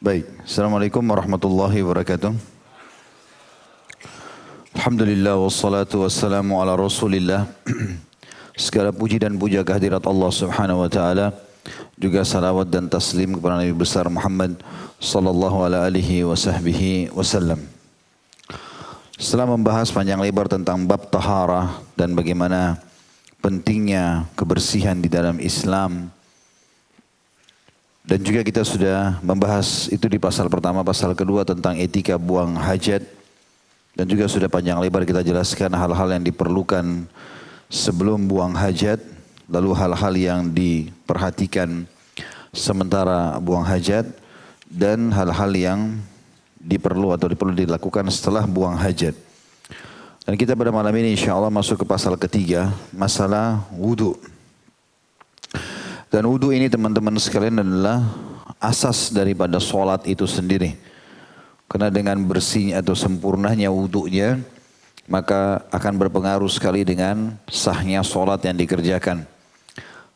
Baik, Assalamualaikum warahmatullahi wabarakatuh. Alhamdulillah wassalatu wassalamu ala rasulillah. Segala puji dan puja kehadirat Allah subhanahu wa ta'ala. Juga salawat dan taslim kepada Nabi besar Muhammad sallallahu alaihi wa sahbihi wasallam. Setelah membahas panjang lebar tentang bab taharah dan bagaimana pentingnya kebersihan di dalam Islam. Dan juga kita sudah membahas itu di pasal pertama, pasal kedua tentang etika buang hajat. Dan juga sudah panjang lebar kita jelaskan hal-hal yang diperlukan sebelum buang hajat. Lalu hal-hal yang diperhatikan sementara buang hajat. Dan hal-hal yang diperlu dilakukan setelah buang hajat. Dan kita pada malam ini insya Allah masuk ke pasal ketiga, masalah wudu. Dan wudu ini teman-teman sekalian adalah asas daripada solat itu sendiri. Karena dengan bersihnya atau sempurnanya wudunya, maka akan berpengaruh sekali dengan sahnya solat yang dikerjakan.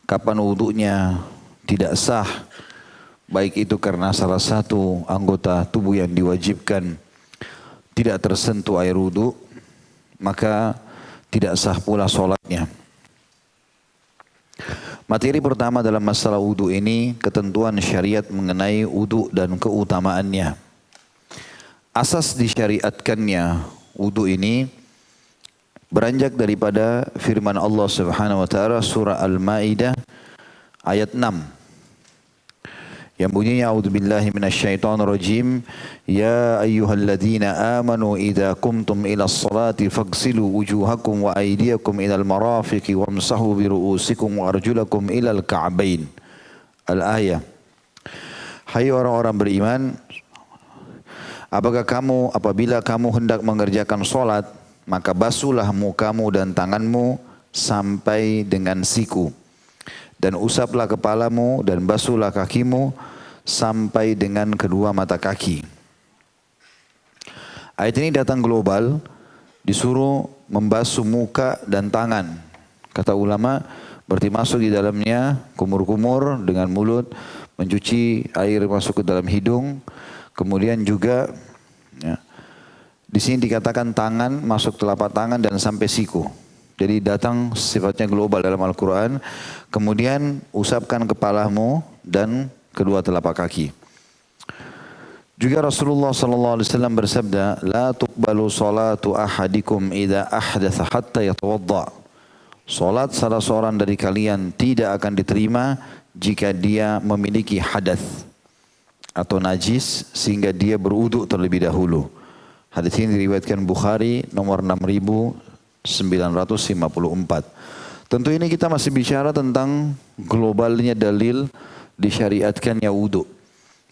Kapan wudunya tidak sah, baik itu karena salah satu anggota tubuh yang diwajibkan tidak tersentuh air wudu, maka tidak sah pula solatnya. Materi pertama dalam masalah wudu ini, ketentuan syariat mengenai wudu dan keutamaannya. Asas disyariatkannya wudu ini beranjak daripada firman Allah Subhanahu wa taala surah Al-Maidah ayat 6. Yang bunyinya a'udzubillahi minasyaitonirrajim, ya ayyuhalladzina amanu idza qumtum ilas salati faghsilu wujuhakum wa aydiyakum ilal marafiqi wamsahu bi ru'usikum wa arjulakum ilal ka'bain. Al-ayah. Hai orang-orang beriman, apabila kamu hendak mengerjakan salat, maka basuhlah mukamu dan tanganmu sampai dengan siku. Dan usaplah kepalamu dan basuhlah kakimu sampai dengan kedua mata kaki. Ayat ini datang global, disuruh membasuh muka dan tangan. Kata ulama, berarti masuk di dalamnya kumur-kumur dengan mulut, mencuci air masuk ke dalam hidung. Kemudian juga ya, di sini dikatakan tangan, masuk telapak tangan dan sampai siku. Jadi datang sifatnya global dalam Al-Quran. Kemudian usapkan kepalamu dan kedua telapak kaki. Juga Rasulullah SAW bersabda, la tuqbalu salatu ahadikum idza ahdatha hatta yatawadda. Salat salah seorang dari kalian tidak akan diterima jika dia memiliki hadath atau najis sehingga dia berwudu terlebih dahulu. Hadis ini diriwayatkan Bukhari nomor 6954. Tentu ini kita masih bicara tentang globalnya dalil disyariatkannya wudu.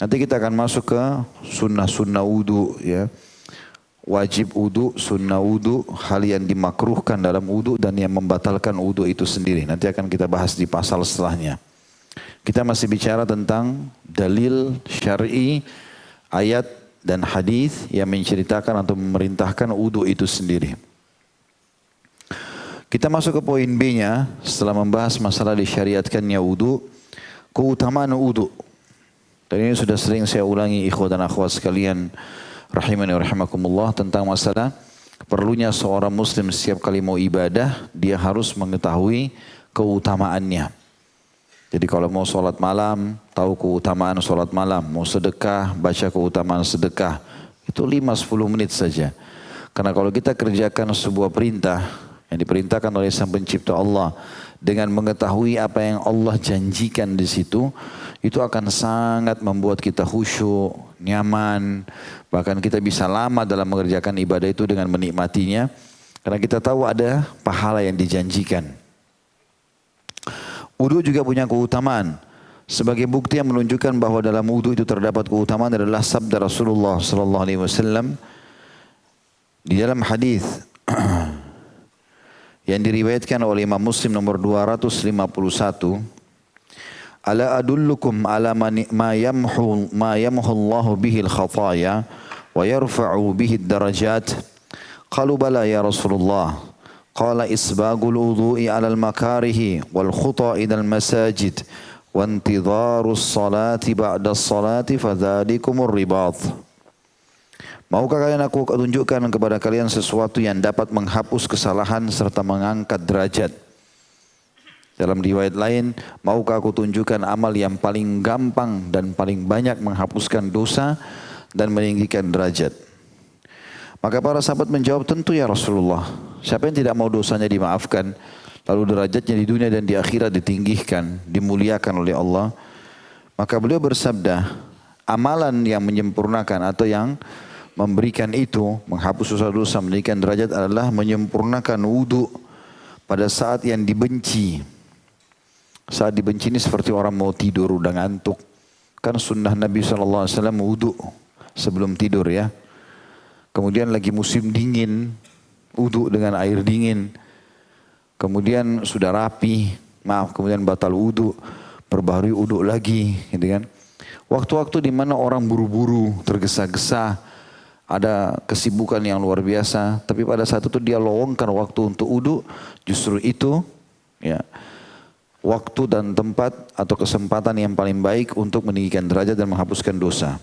Nanti kita akan masuk ke sunnah-sunnah wudu ya. Wajib wudu, sunnah wudu, hal yang dimakruhkan dalam wudu dan yang membatalkan wudu itu sendiri. Nanti akan kita bahas di pasal setelahnya. Kita masih bicara tentang dalil syar'i, ayat dan hadis yang menceritakan atau memerintahkan wudu itu sendiri. Kita masuk ke poin B-nya setelah membahas masalah disyariatkannya wudu, keutamaan wudu. Dan ini sudah sering saya ulangi ikhwah dan akhwat sekalian rahimani wa rahimakumullah tentang masalah perlunya seorang muslim setiap kali mau ibadah dia harus mengetahui keutamaannya. Jadi kalau mau sholat malam, tahu keutamaan sholat malam. Mau sedekah, baca keutamaan sedekah. Itu 5-10 menit saja. Karena kalau kita kerjakan sebuah perintah yang diperintahkan oleh Sang Pencipta Allah dengan mengetahui apa yang Allah janjikan di situ, itu akan sangat membuat kita khusyuk, nyaman, bahkan kita bisa lama dalam mengerjakan ibadah itu dengan menikmatinya, karena kita tahu ada pahala yang dijanjikan. Wudu juga punya keutamaan. Sebagai bukti yang menunjukkan bahwa dalam wudu itu terdapat keutamaan adalah sabda Rasulullah sallallahu alaihi wasallam di dalam hadis yang diriwayatkan oleh Imam Muslim nomor 251. Ala adullukum ala ma yamhu Allahu bihi al-khataya wa yarfa'u bihi ad-darajat. Qalu bala ya Rasulullah. Qala isbagul wudu'i ala al-makarihi wal khuta ila al-masajid wa intidharus salati ba'da salati fadzalikumur ribat. Maukah kalian aku tunjukkan kepada kalian sesuatu yang dapat menghapus kesalahan serta mengangkat derajat? Dalam riwayat lain, maukah aku tunjukkan amal yang paling gampang dan paling banyak menghapuskan dosa dan meninggikan derajat? Maka para sahabat menjawab, tentu ya Rasulullah. Siapa yang tidak mau dosanya dimaafkan, lalu derajatnya di dunia dan di akhirat ditinggikan, dimuliakan oleh Allah? Maka beliau bersabda, amalan yang menyempurnakan atau yang memberikan itu, menghapus dosa-dosa, meninggikan derajat adalah menyempurnakan wudu pada saat yang dibenci. Saat dibenci ini seperti orang mau tidur udah ngantuk. Kan sunnah Nabi SAW wudu sebelum tidur ya. Kemudian lagi musim dingin, wudu dengan air dingin. Kemudian sudah rapi, kemudian batal wudu, perbaharui wudu lagi, gitu kan. Waktu-waktu di mana orang buru-buru, tergesa-gesa, ada kesibukan yang luar biasa, tapi pada saat itu dia lowongkan waktu untuk wudu, justru itu ya waktu dan tempat atau kesempatan yang paling baik untuk meninggikan derajat dan menghapuskan dosa.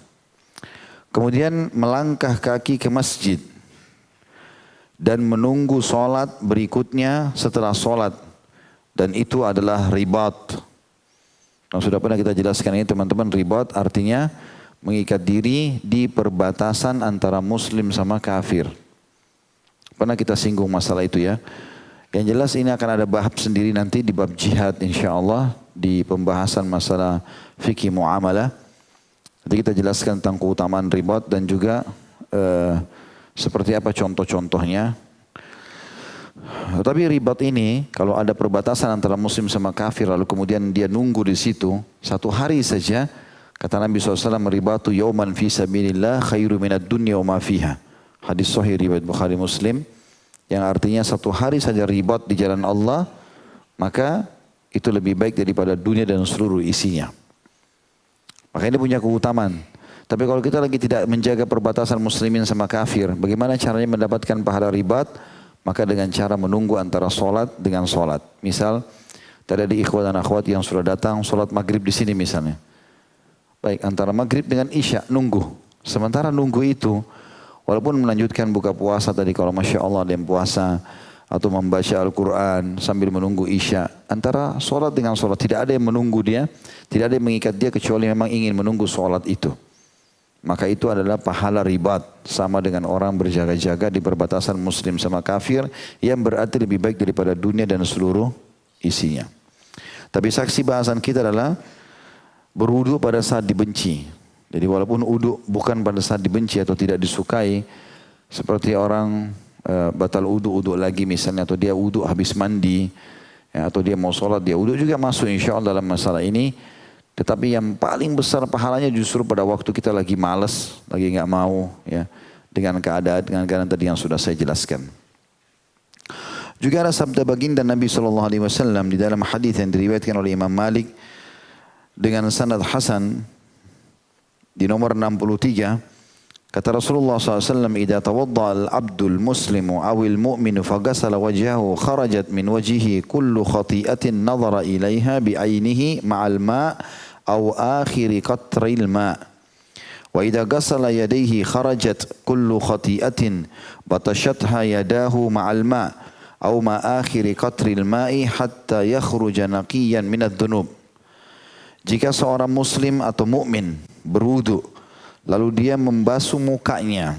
Kemudian melangkah kaki ke masjid dan menunggu sholat berikutnya setelah sholat, dan itu adalah ribat. Nah, sudah pernah kita jelaskan ini teman-teman, ribat artinya mengikat diri di perbatasan antara muslim sama kafir. Pernah kita singgung masalah itu ya. Yang jelas ini akan ada bab sendiri nanti di bab jihad insyaAllah, di pembahasan masalah fikih muamalah. Nanti kita jelaskan tentang keutamaan ribat dan juga seperti apa contoh-contohnya. Tapi ribat ini kalau ada perbatasan antara muslim sama kafir lalu kemudian dia nunggu di situ satu hari saja, kata Nabi SAW, ribatu yauman fi sabilillah khairu minad dunya wa ma fiha. Hadis sahih riwayat Bukhari Muslim, yang artinya satu hari saja ribat di jalan Allah, maka itu lebih baik daripada dunia dan seluruh isinya. Maka ini punya keutamaan. Tapi kalau kita lagi tidak menjaga perbatasan muslimin sama kafir, bagaimana caranya mendapatkan pahala ribat? Maka dengan cara menunggu antara solat dengan solat. Misal, tadi ada ikhwan dan akhwat yang sudah datang solat maghrib di sini misalnya. Baik, antara maghrib dengan isya nunggu. Sementara nunggu itu, walaupun melanjutkan buka puasa tadi kalau Masya Allah ada yang puasa, atau membaca Al-Quran sambil menunggu isya. Antara solat dengan solat, tidak ada yang menunggu dia, tidak ada yang mengikat dia kecuali memang ingin menunggu solat itu. Maka itu adalah pahala ribat, sama dengan orang berjaga-jaga di perbatasan muslim sama kafir, yang berarti lebih baik daripada dunia dan seluruh isinya. Tapi saksi bahasan kita adalah berwudu pada saat dibenci. Jadi walaupun wudu bukan pada saat dibenci atau tidak disukai, seperti orang batal wudu lagi misalnya, atau dia wudu habis mandi, ya, atau dia mau sholat dia wudu juga masuk insya Allah dalam masalah ini. Tetapi yang paling besar pahalanya justru pada waktu kita lagi malas, lagi nggak mau, ya, dengan keadaan tadi yang sudah saya jelaskan. Juga ada sabda baginda Nabi SAW di dalam hadis yang diriwayatkan oleh Imam Malik dengan sanad hasan di nomor 63, kata Rasulullah SAW, "Idza tawadda al-'abdul muslimu awil mu'minu faghasala wajhahu kharajat min wajhihi kullu khati'atin nadhara ilaiha bi'ainihi ma'al ma' aw akhiri qatril ma'. Wa idza ghasala yadayhi kharajat kullu khati'atin batashatha yadahu ma'al ma' aw ma akhiri qatril ma'i hatta yakhruja naqiyan minadh dhunub." Jika seorang muslim atau mukmin berwudu lalu dia membasuh mukanya,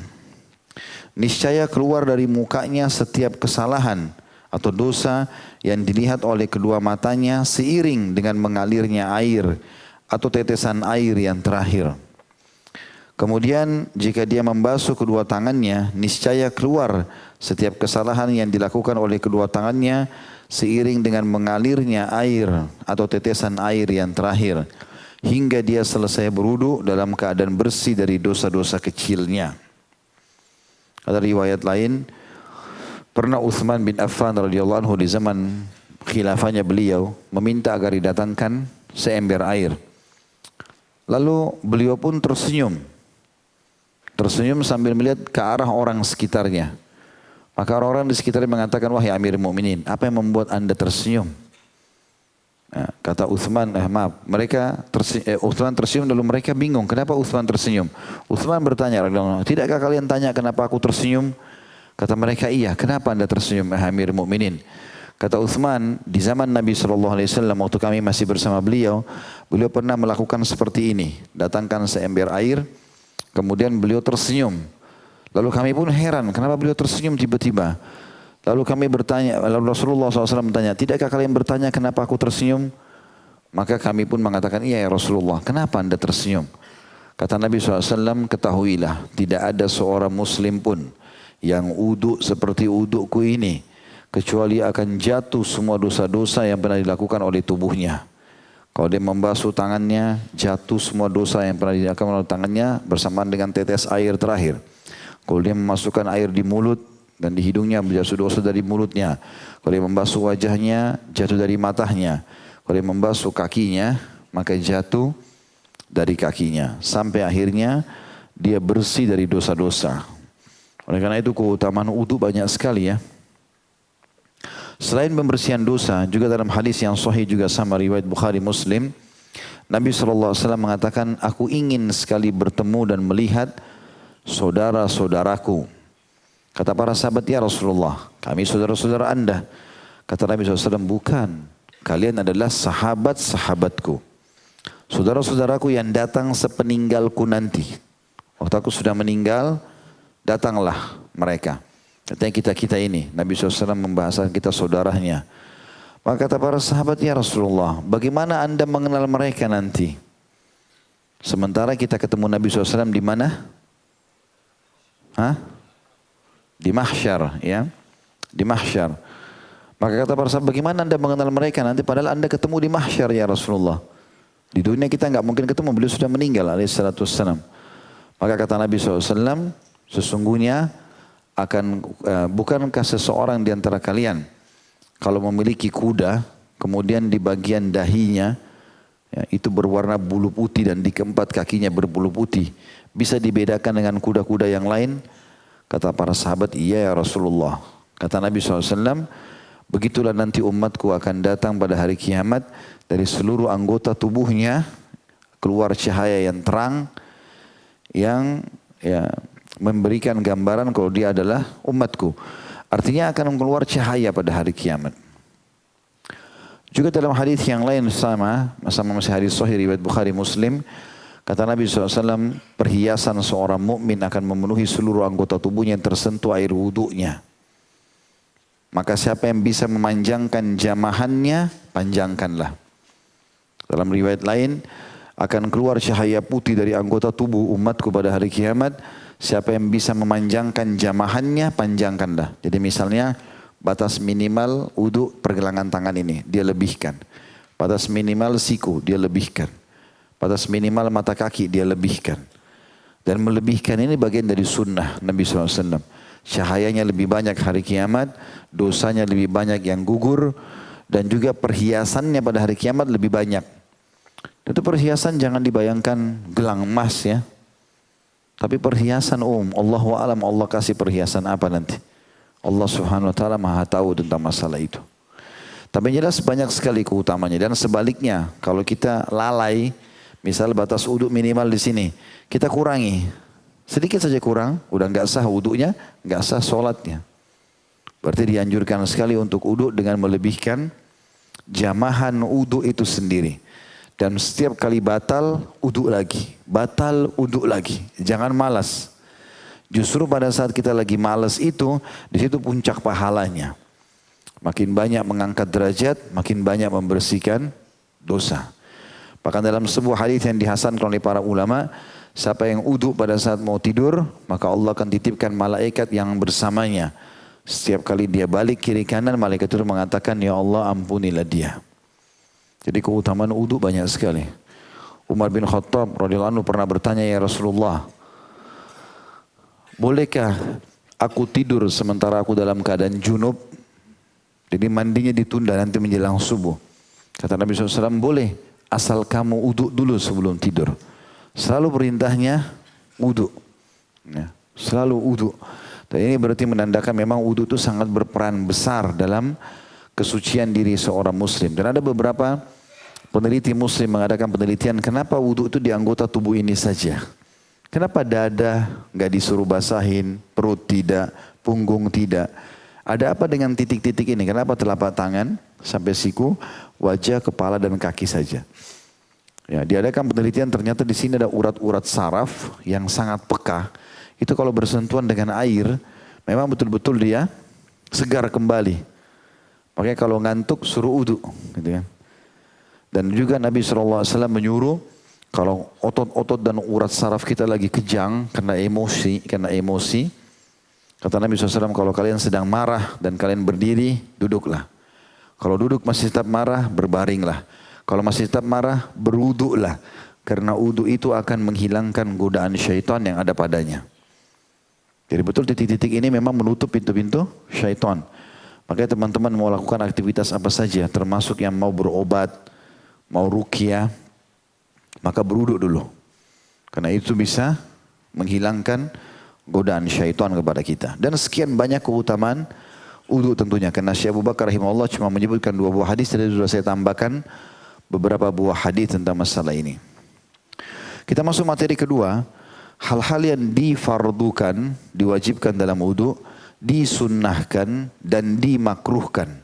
niscaya keluar dari mukanya setiap kesalahan atau dosa yang dilihat oleh kedua matanya seiring dengan mengalirnya air atau tetesan air yang terakhir. Kemudian jika dia membasuh kedua tangannya, niscaya keluar setiap kesalahan yang dilakukan oleh kedua tangannya seiring dengan mengalirnya air atau tetesan air yang terakhir, hingga dia selesai berwudu dalam keadaan bersih dari dosa-dosa kecilnya. Ada riwayat lain, pernah Utsman bin Affan radhiyallahu anhu di zaman khilafahnya beliau meminta agar didatangkan seember air. Lalu beliau pun tersenyum sambil melihat ke arah orang sekitarnya. Maka orang-orang di sekitarnya mengatakan, "Wahai Amir Mu'minin, apa yang membuat anda tersenyum?" Nah, kata Uthman, Uthman tersenyum lalu mereka bingung. Kenapa Uthman tersenyum? Uthman bertanya, tidakkah kalian tanya kenapa aku tersenyum? Kata mereka, iya. Kenapa anda tersenyum, Amir Mukminin? Kata Uthman, di zaman Nabi SAW waktu kami masih bersama beliau, beliau pernah melakukan seperti ini. Datangkan seember air, kemudian beliau tersenyum. Lalu kami pun heran, kenapa beliau tersenyum tiba-tiba? Lalu kami bertanya, lalu Rasulullah SAW bertanya, tidakkah kalian bertanya kenapa aku tersenyum? Maka kami pun mengatakan, iya ya Rasulullah, kenapa anda tersenyum? Kata Nabi SAW, ketahuilah, tidak ada seorang muslim pun yang uduk seperti udukku ini, kecuali akan jatuh semua dosa-dosa yang pernah dilakukan oleh tubuhnya. Kalau dia membasuh tangannya, jatuh semua dosa yang pernah dilakukan oleh tangannya bersamaan dengan tetes air terakhir. Kalau dia memasukkan air di mulut, dan di hidungnya jatuh dosa dari mulutnya. Kalau dia membasuh wajahnya, jatuh dari matanya. Kalau dia membasuh kakinya, maka jatuh dari kakinya. Sampai akhirnya dia bersih dari dosa-dosa. Oleh karena itu keutamaan wudu banyak sekali ya. Selain pembersihan dosa, juga dalam hadis yang sahih juga sama riwayat Bukhari Muslim, Nabi SAW mengatakan, aku ingin sekali bertemu dan melihat saudara-saudaraku. Kata para sahabat, ya Rasulullah, kami saudara-saudara anda. Kata Nabi SAW, bukan. Kalian adalah sahabat-sahabatku. Saudara-saudaraku yang datang sepeninggalku nanti. Waktu aku sudah meninggal, datanglah mereka. Katanya kita ini. Nabi SAW membahasakan kita saudaranya. Maka kata para sahabat, ya Rasulullah, bagaimana anda mengenal mereka nanti? Sementara kita ketemu Nabi SAW di mana? Di mahsyar, ya, di mahsyar. Maka kata para sahabat, bagaimana anda mengenal mereka nanti padahal anda ketemu di mahsyar ya Rasulullah. Di dunia kita enggak mungkin ketemu, beliau sudah meninggal alaihissalatu wassalam. Maka kata Nabi SAW, sesungguhnya bukankah seseorang di antara kalian kalau memiliki kuda, kemudian di bagian dahinya ya, itu berwarna bulu putih dan di keempat kakinya berbulu putih, bisa dibedakan dengan kuda-kuda yang lain? Kata para sahabat, iya ya Rasulullah. Kata Nabi SAW, begitulah nanti umatku akan datang pada hari kiamat, dari seluruh anggota tubuhnya keluar cahaya yang terang, yang ya, memberikan gambaran kalau dia adalah umatku. Artinya akan keluar cahaya pada hari kiamat. Juga dalam hadis yang lain sama masih hadis sahih riwayat Bukhari Muslim, kata Nabi SAW, perhiasan seorang mukmin akan memenuhi seluruh anggota tubuhnya yang tersentuh air wudhunya. Maka siapa yang bisa memanjangkan jamahannya, panjangkanlah. Dalam riwayat lain, akan keluar cahaya putih dari anggota tubuh umatku pada hari kiamat. Siapa yang bisa memanjangkan jamahannya, panjangkanlah. Jadi misalnya, batas minimal wudhu pergelangan tangan ini, dia lebihkan. Batas minimal siku, dia lebihkan. Batas minimal mata kaki dia lebihkan. Dan melebihkan ini bagian dari sunnah Nabi SAW. Cahayanya lebih banyak hari kiamat, dosanya lebih banyak yang gugur, dan juga perhiasannya pada hari kiamat lebih banyak. Itu perhiasan jangan dibayangkan gelang emas ya. Tapi perhiasan Allahu a'lam Allah kasih perhiasan apa nanti. Allah Subhanahu wa taala Maha tahu tentang masalah itu. Tapi jelas banyak sekali keutamanya. Dan sebaliknya, kalau kita lalai, misal batas wudhu minimal di sini, kita kurangi. Sedikit saja kurang, udah nggak sah wudhunya, nggak sah sholatnya. Berarti dianjurkan sekali untuk wudhu dengan melebihkan jamahan wudhu itu sendiri. Dan setiap kali batal, wudhu lagi. Batal, wudhu lagi. Jangan malas. Justru pada saat kita lagi malas itu, di situ puncak pahalanya. Makin banyak mengangkat derajat, makin banyak membersihkan dosa. Bahkan dalam sebuah hadis yang dihasankan oleh para ulama, siapa yang wudu pada saat mau tidur, maka Allah akan titipkan malaikat yang bersamanya. Setiap kali dia balik kiri kanan, malaikat itu mengatakan, ya Allah ampunilah dia. Jadi keutamaan wudu banyak sekali. Umar bin Khattab radhiyallahu anhu pernah bertanya, ya Rasulullah, bolehkah aku tidur sementara aku dalam keadaan junub? Jadi mandinya ditunda nanti menjelang subuh. Kata Nabi SAW, boleh. Asal kamu wudu dulu sebelum tidur. Selalu perintahnya wudu. Ya, selalu wudu. Dan ini berarti menandakan memang wudu itu sangat berperan besar dalam kesucian diri seorang muslim. Dan ada beberapa peneliti muslim mengadakan penelitian kenapa wudhu itu di anggota tubuh ini saja. Kenapa dada nggak disuruh basahin, perut tidak, punggung tidak. Ada apa dengan titik-titik ini? Kenapa telapak tangan sampai siku, wajah, kepala dan kaki saja? Ya, diadakan penelitian ternyata di sini ada urat-urat saraf yang sangat peka. Itu kalau bersentuhan dengan air, memang betul-betul dia segar kembali. Makanya kalau ngantuk suruh udhu, gitu kan. Dan juga Nabi SAW menyuruh kalau otot-otot dan urat saraf kita lagi kejang karena emosi, kata Nabi SAW, kalau kalian sedang marah dan kalian berdiri, duduklah. Kalau duduk masih tetap marah, berbaringlah. Kalau masih tetap marah, berwuduklah. Karena wudhu itu akan menghilangkan godaan syaitan yang ada padanya. Jadi betul titik-titik ini memang menutup pintu-pintu syaitan. Makanya teman-teman mau lakukan aktivitas apa saja, termasuk yang mau berobat, mau ruqyah, maka berwuduk dulu. Karena itu bisa menghilangkan godaan syaitan kepada kita. Dan sekian banyak keutamaan wudhu tentunya. Karena Syekh Abu Bakar rahimahullah cuma menyebutkan 2 buah hadis, tadi sudah saya tambahkan beberapa buah hadis tentang masalah ini. Kita masuk materi kedua, hal-hal yang difardukan, diwajibkan dalam wudhu, disunnahkan dan dimakruhkan.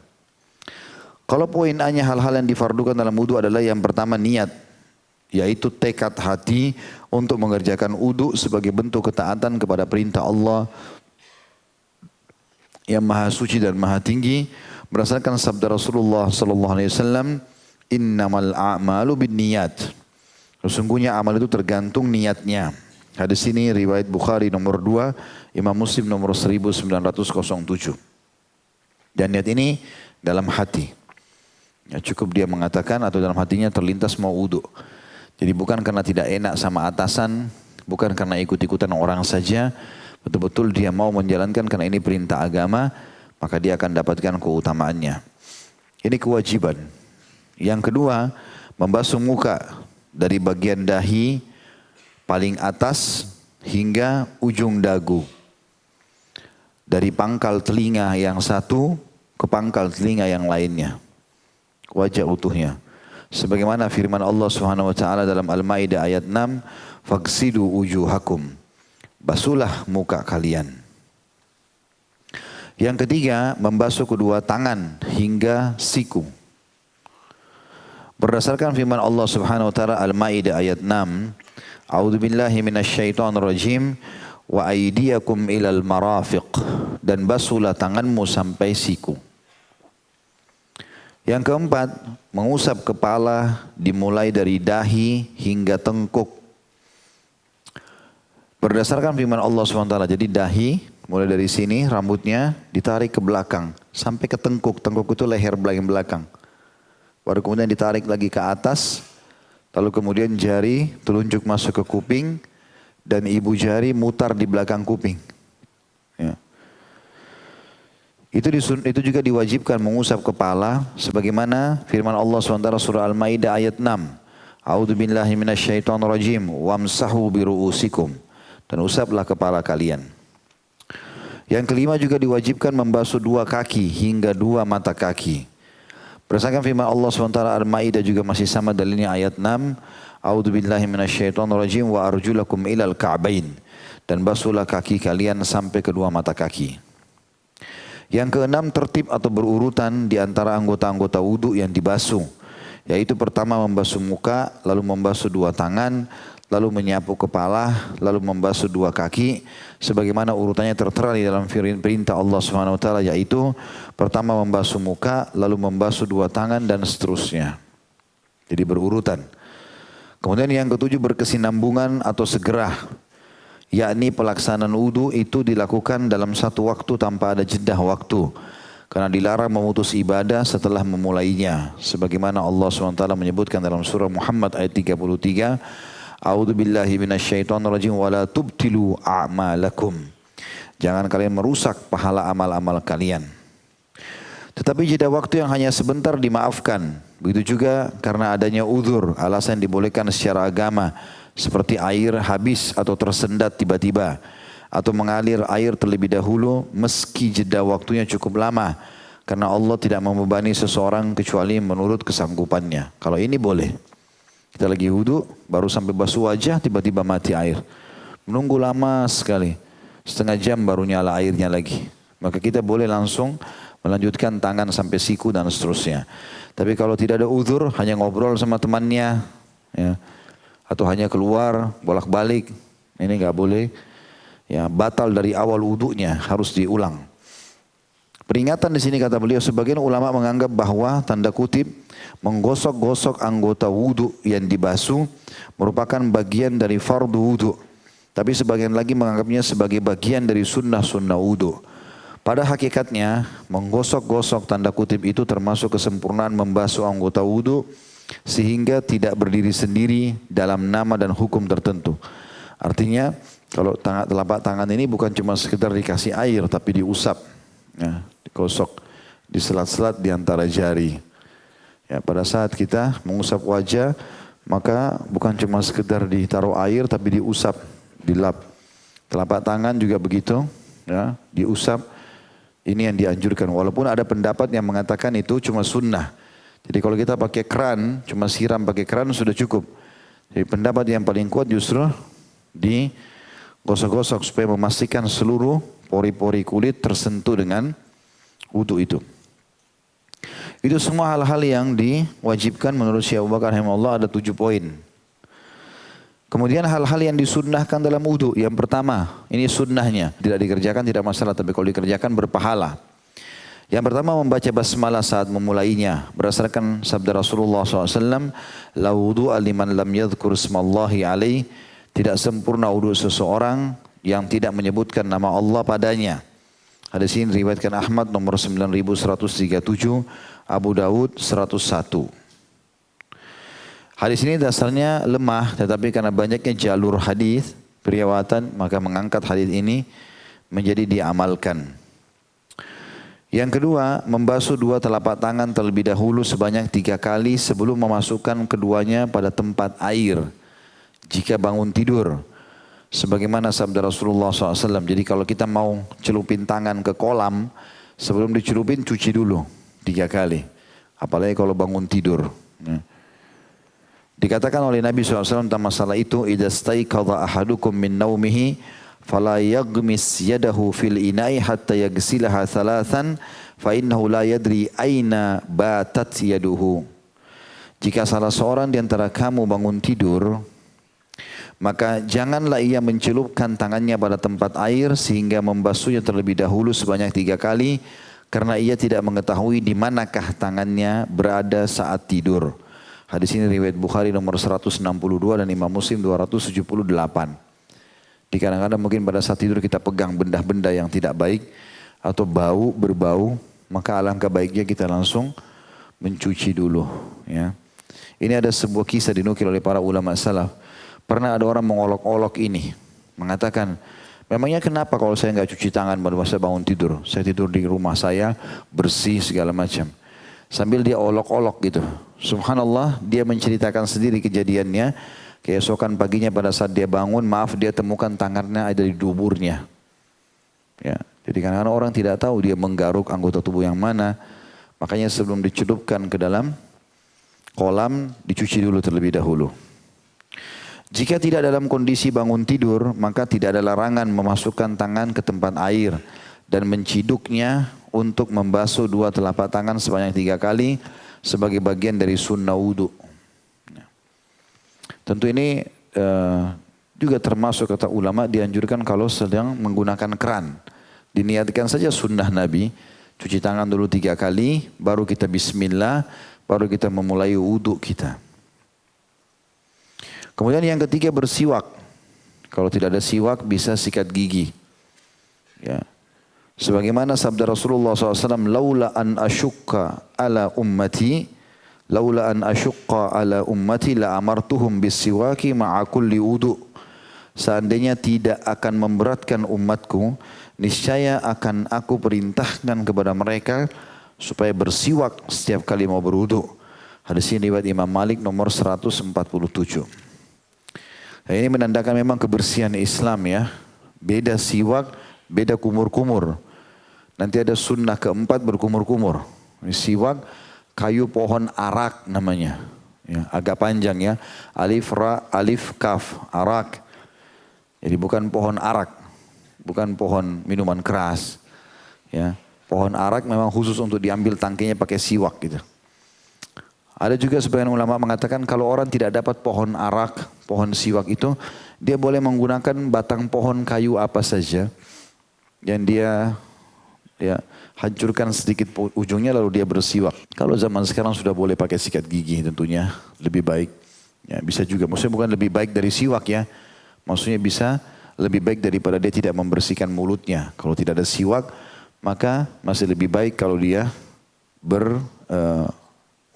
Kalau poin A-nya hal-hal yang difardukan dalam wudhu adalah yang pertama niat. Yaitu tekad hati untuk mengerjakan wudhu sebagai bentuk ketaatan kepada perintah Allah yang maha suci dan maha tinggi. Berdasarkan sabda Rasulullah SAW, innamal a'malu bin niyat. Sesungguhnya amal itu tergantung niatnya. Hadis ini riwayat Bukhari nomor 2, Imam Muslim nomor 1907. Dan niat ini dalam hati. Ya, cukup dia mengatakan atau dalam hatinya terlintas mau wudhu. Jadi bukan karena tidak enak sama atasan, bukan karena ikut-ikutan orang saja. Betul-betul dia mau menjalankan karena ini perintah agama, maka dia akan dapatkan keutamaannya. Ini kewajiban. Yang kedua, membasuh muka dari bagian dahi paling atas hingga ujung dagu. Dari pangkal telinga yang satu ke pangkal telinga yang lainnya. Wajah utuhnya. Sebagaimana firman Allah Subhanahu wa taala dalam Al-Maidah ayat 6, "Faghsilu wujuhakum." Basuhlah muka kalian. Yang ketiga, membasuh kedua tangan hingga siku. Berdasarkan firman Allah Subhanahu wa taala Al-Maidah ayat 6, "A'udzubillahi minasyaitonir rajim wa aydiyakum ilal marafiq." Dan basuhlah tanganmu sampai siku. Yang keempat, mengusap kepala dimulai dari dahi hingga tengkuk. Berdasarkan firman Allah SWT, jadi dahi mulai dari sini rambutnya ditarik ke belakang sampai ke tengkuk. Tengkuk itu leher bagian belakang. Baru kemudian ditarik lagi ke atas, lalu kemudian jari telunjuk masuk ke kuping dan ibu jari mutar di belakang kuping. Ya. Itu juga diwajibkan mengusap kepala sebagaimana firman Allah SWT surah Al-Maidah ayat 6. A'udzubillahi minasyaitonirrajim wamsahu biru'usikum. Dan usaplah kepala kalian. Yang kelima juga diwajibkan membasuh 2 kaki hingga 2 mata kaki. Berdasarkan firman Allah SWT Al-Maidah juga masih sama dalilnya ayat 6. A'udzubillahi minasyaitonirrajim wa arjulakum ilal ka'bain. Dan basuhlah kaki kalian sampai kedua mata kaki. Yang keenam, tertib atau berurutan di antara anggota-anggota wudhu yang dibasuh. Yaitu pertama membasuh muka, lalu membasuh 2 tangan, lalu menyapu kepala, lalu membasuh 2 kaki. Sebagaimana urutannya tertera di dalam perintah Allah SWT, yaitu pertama membasuh muka, lalu membasuh 2 tangan dan seterusnya. Jadi berurutan. Kemudian yang ketujuh, berkesinambungan atau segera. Yakni pelaksanaan wudhu itu dilakukan dalam satu waktu tanpa ada jeda waktu. Karena dilarang memutus ibadah setelah memulainya. Sebagaimana Allah SWT menyebutkan dalam surah Muhammad ayat 33. A'udzu billahi minasyaitonir rajim wa la tubtilu a'malakum. Jangan kalian merusak pahala amal-amal kalian. Tetapi jeda waktu yang hanya sebentar dimaafkan. Begitu juga karena adanya uzur, alasan dibolehkan secara agama. Seperti air habis atau tersendat tiba-tiba. Atau mengalir air terlebih dahulu meski jeda waktunya cukup lama. Karena Allah tidak membebani seseorang kecuali menurut kesanggupannya. Kalau ini boleh. Kita lagi wudu, baru sampai basuh wajah, tiba-tiba mati air. Menunggu lama sekali. Setengah jam baru nyala airnya lagi. Maka kita boleh langsung melanjutkan tangan sampai siku dan seterusnya. Tapi kalau tidak ada uzur, hanya ngobrol sama temannya, ya, atau hanya keluar, bolak-balik, ini nggak boleh. Ya, batal dari awal wudunya, harus diulang. Peringatan di sini kata beliau, sebagian ulama menganggap bahwa tanda kutip menggosok-gosok anggota wudu yang dibasuh merupakan bagian dari fardu wudu. Tapi sebagian lagi menganggapnya sebagai bagian dari sunnah-sunnah wudu. Pada hakikatnya menggosok-gosok tanda kutip itu termasuk kesempurnaan membasuh anggota wudu sehingga tidak berdiri sendiri dalam nama dan hukum tertentu. Artinya kalau telapak tangan ini bukan cuma sekedar dikasih air tapi diusap. Ya, digosok di selat-selat di antara jari. Ya, pada saat kita mengusap wajah, maka bukan cuma sekedar ditaruh air tapi diusap, dilap. Telapak tangan juga begitu, ya, diusap. Ini yang dianjurkan. Walaupun ada pendapat yang mengatakan itu cuma sunnah. Jadi kalau kita pakai keran, cuma siram pakai keran sudah cukup. Jadi pendapat yang paling kuat justru digosok-gosok supaya memastikan seluruh pori-pori kulit tersentuh dengan wudu itu. Itu semua hal-hal yang diwajibkan menurut Syekh Abu Bakar rahimahullah, ada 7 poin. Kemudian hal-hal yang disunnahkan dalam wudu. Yang pertama, ini sunnahnya. Tidak dikerjakan tidak masalah, tapi kalau dikerjakan berpahala. Yang pertama membaca basmalah saat memulainya. Berdasarkan sabda Rasulullah SAW, La wudu'a liman lam yadhkur ismallahi alaih. Tidak sempurna wudu seseorang yang tidak menyebutkan nama Allah padanya. Hadis ini diriwayatkan Ahmad nomor 9137, Abu Dawud 101. Hadis ini dasarnya lemah, tetapi karena banyaknya jalur hadis periwayatan, maka mengangkat hadis ini menjadi diamalkan. Yang kedua, membasuh 2 telapak tangan terlebih dahulu sebanyak 3 kali sebelum memasukkan keduanya pada tempat air jika bangun tidur. Sebagaimana sabda Rasulullah SAW. Jadi kalau kita mau celupin tangan ke kolam, sebelum dicelupin cuci dulu 3 kali. Apalagi kalau bangun tidur. Dikatakan oleh Nabi SAW tentang masalah itu, idza staiqadha ahadukum min naumihi fala yaghmis yadahu fil ina'i hatta yaghsilaha thalathan fa innahu la yadri aina batat yaduhu. Jika salah seorang di antara kamu bangun tidur, maka janganlah ia mencelupkan tangannya pada tempat air sehingga membasuhnya terlebih dahulu sebanyak 3 kali, karena ia tidak mengetahui di manakah tangannya berada saat tidur. Hadis ini riwayat Bukhari nomor 162 dan Imam Muslim 278. Di kadang-kadang mungkin pada saat tidur kita pegang benda-benda yang tidak baik atau berbau, maka alangkah baiknya kita langsung mencuci dulu. Ya. Ini ada sebuah kisah dinukil oleh para ulama salaf. Pernah ada orang mengolok-olok ini, mengatakan, memangnya kenapa kalau saya nggak cuci tangan baru saya bangun tidur? Saya tidur di rumah saya, bersih segala macam. Sambil dia olok-olok gitu. Subhanallah, dia menceritakan sendiri kejadiannya. Keesokan paginya pada saat dia bangun, dia temukan tangannya ada di duburnya. Ya, jadi kadang-kadang orang tidak tahu dia menggaruk anggota tubuh yang mana. Makanya sebelum dicelupkan ke dalam kolam, dicuci dulu terlebih dahulu. Jika tidak dalam kondisi bangun tidur, maka tidak ada larangan memasukkan tangan ke tempat air dan menciduknya untuk membasuh 2 telapak tangan sebanyak 3 kali sebagai bagian dari sunnah wudu. Tentu ini juga termasuk kata ulama dianjurkan kalau sedang menggunakan keran. Diniatkan saja sunnah Nabi, cuci tangan dulu 3 kali, baru kita bismillah, baru kita memulai wudu kita. Kemudian yang ketiga bersiwak. Kalau tidak ada siwak bisa sikat gigi. Ya. Sebagaimana sabda Rasulullah SAW, laula an asyukka ala ummati la amartuhum bisiwaki ma'a kulli wudu. Seandainya tidak akan memberatkan umatku, niscaya akan aku perintahkan kepada mereka supaya bersiwak setiap kali mau berwudu. Hadis ini riwayat Imam Malik nomor 147. Nah, ini menandakan memang kebersihan Islam ya. Beda siwak, beda kumur-kumur. Nanti ada sunnah keempat berkumur-kumur. Ini siwak kayu pohon arak namanya. Ya, agak panjang ya. Alif, ra, alif, kaf, arak. Jadi bukan pohon arak. Bukan pohon minuman keras. Ya, pohon arak memang khusus untuk diambil tangkinya pakai siwak gitu. Ada juga sebagian ulama mengatakan kalau orang tidak dapat pohon arak, pohon siwak itu, dia boleh menggunakan batang pohon kayu apa saja yang dia ya hancurkan sedikit ujungnya lalu dia bersiwak. Kalau zaman sekarang sudah boleh pakai sikat gigi tentunya lebih baik. Ya, bisa juga, maksudnya bukan lebih baik dari siwak ya. Maksudnya bisa lebih baik daripada dia tidak membersihkan mulutnya. Kalau tidak ada siwak, maka masih lebih baik kalau dia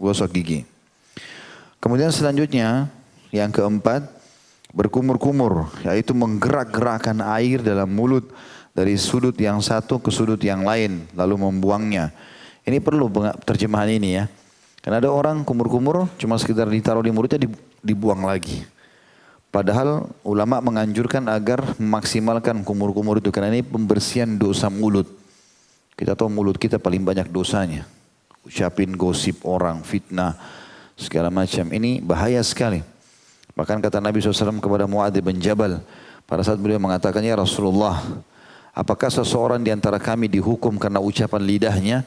gosok gigi. Kemudian selanjutnya yang keempat berkumur-kumur, yaitu menggerak-gerakkan air dalam mulut dari sudut yang satu ke sudut yang lain lalu membuangnya. Ini perlu terjemahan ini ya. Karena ada orang kumur-kumur cuma sekedar ditaruh di mulutnya dibuang lagi. Padahal ulama menganjurkan agar memaksimalkan kumur-kumur itu karena ini pembersihan dosa mulut. Kita tahu mulut kita paling banyak dosanya. Ucapin gosip orang, fitnah, segala macam. Ini bahaya sekali. Bahkan kata Nabi SAW kepada Mu'adz bin Jabal, pada saat beliau mengatakan, ya Rasulullah, apakah seseorang di antara kami dihukum karena ucapan lidahnya?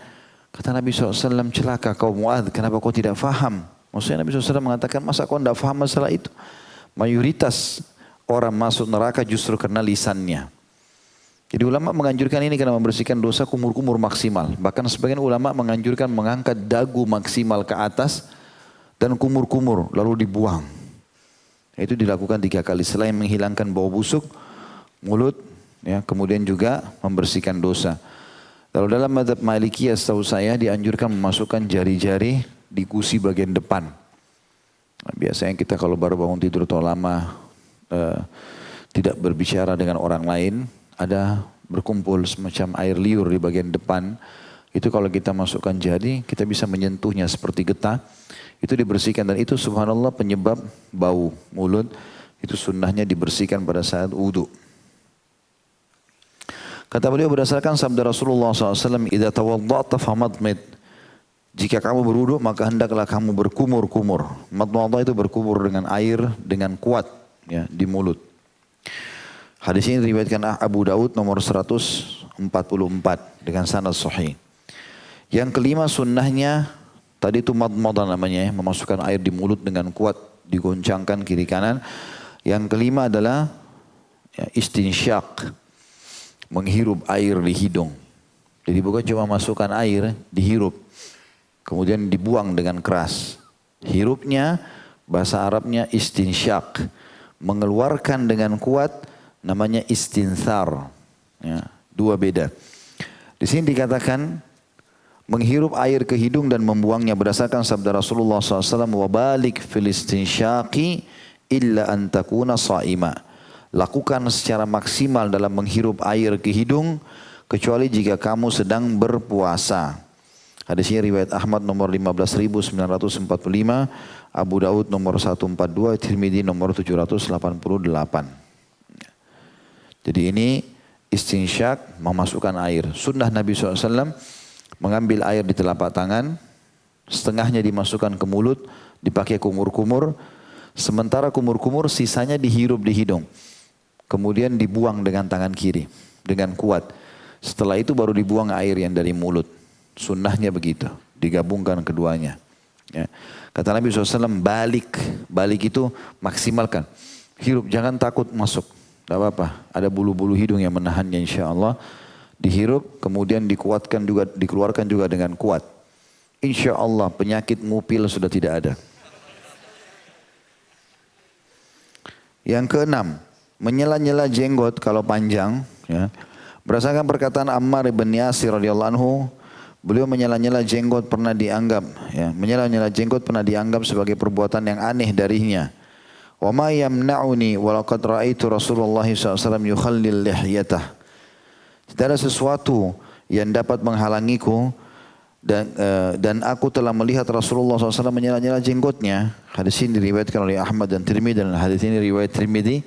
Kata Nabi SAW, celaka kau Mu'adz, kenapa kau tidak faham? Maksudnya Nabi SAW mengatakan, masa kau tidak faham masalah itu? Mayoritas orang masuk neraka justru karena lisannya. Jadi ulama menganjurkan ini karena membersihkan dosa kumur-kumur maksimal. Bahkan sebagian ulama menganjurkan mengangkat dagu maksimal ke atas dan kumur-kumur lalu dibuang. Itu dilakukan 3 kali selain menghilangkan bau busuk mulut, ya, kemudian juga membersihkan dosa. Lalu dalam mazhab Malikiyah setahu saya dianjurkan memasukkan jari-jari di gusi bagian depan. Nah, biasanya kita kalau baru bangun tidur atau lama tidak berbicara dengan orang lain, ada berkumpul semacam air liur di bagian depan. Itu kalau kita masukkan jari, kita bisa menyentuhnya seperti getah. Itu dibersihkan dan itu subhanallah penyebab bau mulut. Itu sunnahnya dibersihkan pada saat wudu. Kata beliau berdasarkan sabda Rasulullah SAW, "Idza tawadda'ta famadmid." Jika kamu berwudu maka hendaklah kamu berkumur-kumur. Madmadah itu berkumur dengan air dengan kuat ya di mulut. Hadis ini diriwayatkan Abu Daud nomor 144 dengan sanad sahih. Yang kelima sunnahnya tadi itu madmadah namanya ya, memasukkan air di mulut dengan kuat, digoncangkan kiri kanan. Yang kelima adalah ya, istinsyak, menghirup air di hidung. Jadi bukan cuma masukkan air, dihirup, kemudian dibuang dengan keras. Hirupnya bahasa Arabnya istinsyak, mengeluarkan dengan kuat namanya istinthar. Ya, 2 beda. Di sini dikatakan menghirup air ke hidung dan membuangnya berdasarkan sabda Rasulullah SAW, wabalik fil istinsyaqi illa an takuna sa'ima. Lakukan secara maksimal dalam menghirup air ke hidung kecuali jika kamu sedang berpuasa. Hadis ini riwayat Ahmad nomor 15.945, Abu Daud nomor 142, Tirmidzi nomor 788. Jadi ini istinsyak, memasukkan air. Sunnah Nabi SAW mengambil air di telapak tangan, setengahnya dimasukkan ke mulut, dipakai kumur-kumur, sementara kumur-kumur sisanya dihirup di hidung. Kemudian dibuang dengan tangan kiri, dengan kuat. Setelah itu baru dibuang air yang dari mulut. Sunnahnya begitu, digabungkan keduanya. Ya. Kata Nabi SAW, balik itu maksimalkan. Hirup, jangan takut masuk. Tidak apa-apa, ada bulu-bulu hidung yang menahannya insya Allah. Dihirup, kemudian dikuatkan juga, dikeluarkan juga dengan kuat. Insya Allah penyakit ngupil sudah tidak ada. Yang keenam, menyela-nyela jenggot kalau panjang. Ya. Berdasarkan perkataan Ammar bin Yasir radhiyallahu anhu, beliau menyela-nyela jenggot pernah dianggap, ya, menyela-nyela jenggot pernah dianggap sebagai perbuatan yang aneh darinya. Wa ma yamna'uni wa laqad ra'aitu Rasulullah SAW yukhallil lihyatah. Tidak ada sesuatu yang dapat menghalangiku dan aku telah melihat Rasulullah SAW menyela-nyela jenggotnya. Hadis ini diriwayatkan oleh Ahmad dan Tirmidzi dan hadis ini riwayat Tirmidzi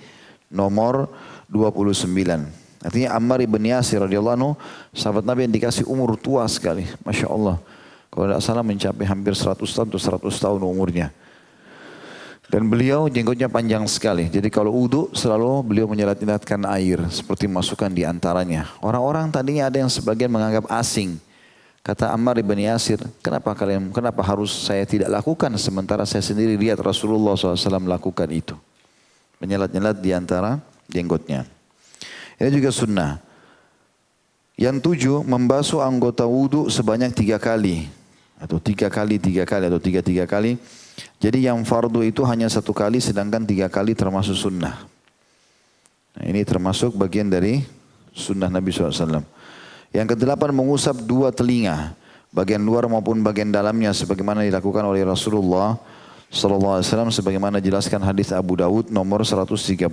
nomor 29. Artinya Ammar ibn Yasir radhiyallahu anhu, sahabat Nabi yang dikasih umur tua sekali. Masya Allah. Kalau tidak salah mencapai hampir 100 tahun atau 100 tahun umurnya. Dan beliau jenggotnya panjang sekali. Jadi kalau wudu selalu beliau menyelat-nyelatkan air seperti masukkan di antaranya. Orang-orang tadinya ada yang sebagian menganggap asing. Kata Ammar ibn Yasir, kenapa harus saya tidak lakukan sementara saya sendiri lihat Rasulullah SAW melakukan itu. Menyelat-nyelat di antara jenggotnya. Ini juga sunnah. Yang 7, membasuh anggota wudu sebanyak 3 kali. Atau 3 kali, atau 3 kali. Jadi yang fardu itu hanya 1 kali, sedangkan 3 kali termasuk sunnah. Nah, ini termasuk bagian dari sunnah Nabi SAW. Yang ke-8, mengusap 2 telinga, bagian luar maupun bagian dalamnya, sebagaimana dilakukan oleh Rasulullah SAW, sebagaimana jelaskan hadis Abu Dawud nomor 135.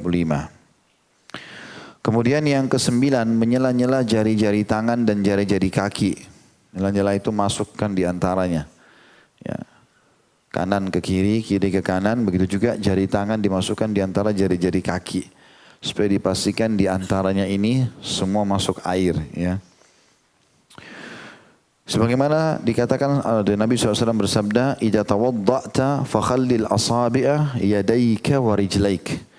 Kemudian yang ke-9, menyela-nyela jari-jari tangan dan jari-jari kaki. Nyela-nyela itu masukkan di antaranya. Ya. Kanan ke kiri, kiri ke kanan, begitu juga jari tangan dimasukkan di antara jari-jari kaki. Supaya dipastikan di antaranya ini semua masuk air. Ya. Sebagaimana dikatakan Nabi SAW bersabda, "Idza tawadda'ta fakhallil asabi'a yadayka wa rijlaik."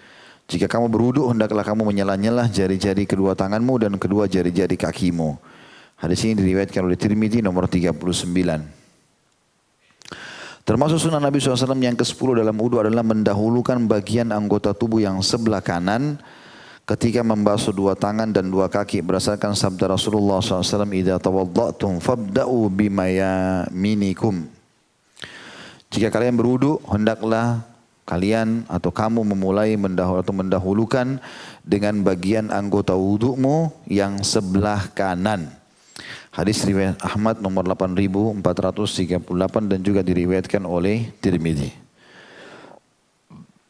Jika kamu berwudu, hendaklah kamu menyela-nyela jari-jari kedua tanganmu dan kedua jari-jari kakimu. Hadis ini diriwayatkan oleh Tirmidzi nomor 39. Termasuk sunnah Nabi SAW yang ke-10 dalam wudu adalah mendahulukan bagian anggota tubuh yang sebelah kanan ketika membasuh 2 tangan dan 2 kaki. Berdasarkan sabda Rasulullah SAW, "Idza tawadda'tum fabda'u bimayaminikum." Jika kalian berwudu, hendaklah kalian atau kamu memulai mendahulukan dengan bagian anggota wudumu yang sebelah kanan. Hadis riwayat Ahmad nomor 8438 dan juga diriwayatkan oleh Tirmidzi.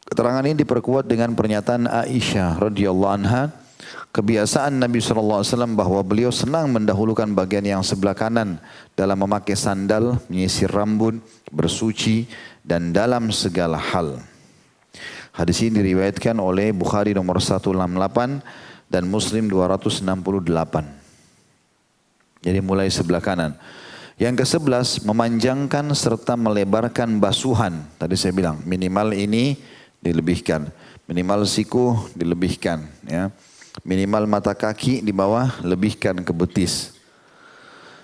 Keterangan ini diperkuat dengan pernyataan Aisyah radhiyallahu anha, kebiasaan Nabi SAW bahwa beliau senang mendahulukan bagian yang sebelah kanan dalam memakai sandal, menyisir rambut, bersuci, dan dalam segala hal. Hadis ini diriwayatkan oleh Bukhari nomor 168 dan Muslim 268. Jadi mulai sebelah kanan. Yang ke-11, memanjangkan serta melebarkan basuhan. Tadi saya bilang minimal ini dilebihkan, minimal siku dilebihkan, ya. Minimal mata kaki di bawah lebihkan ke betis.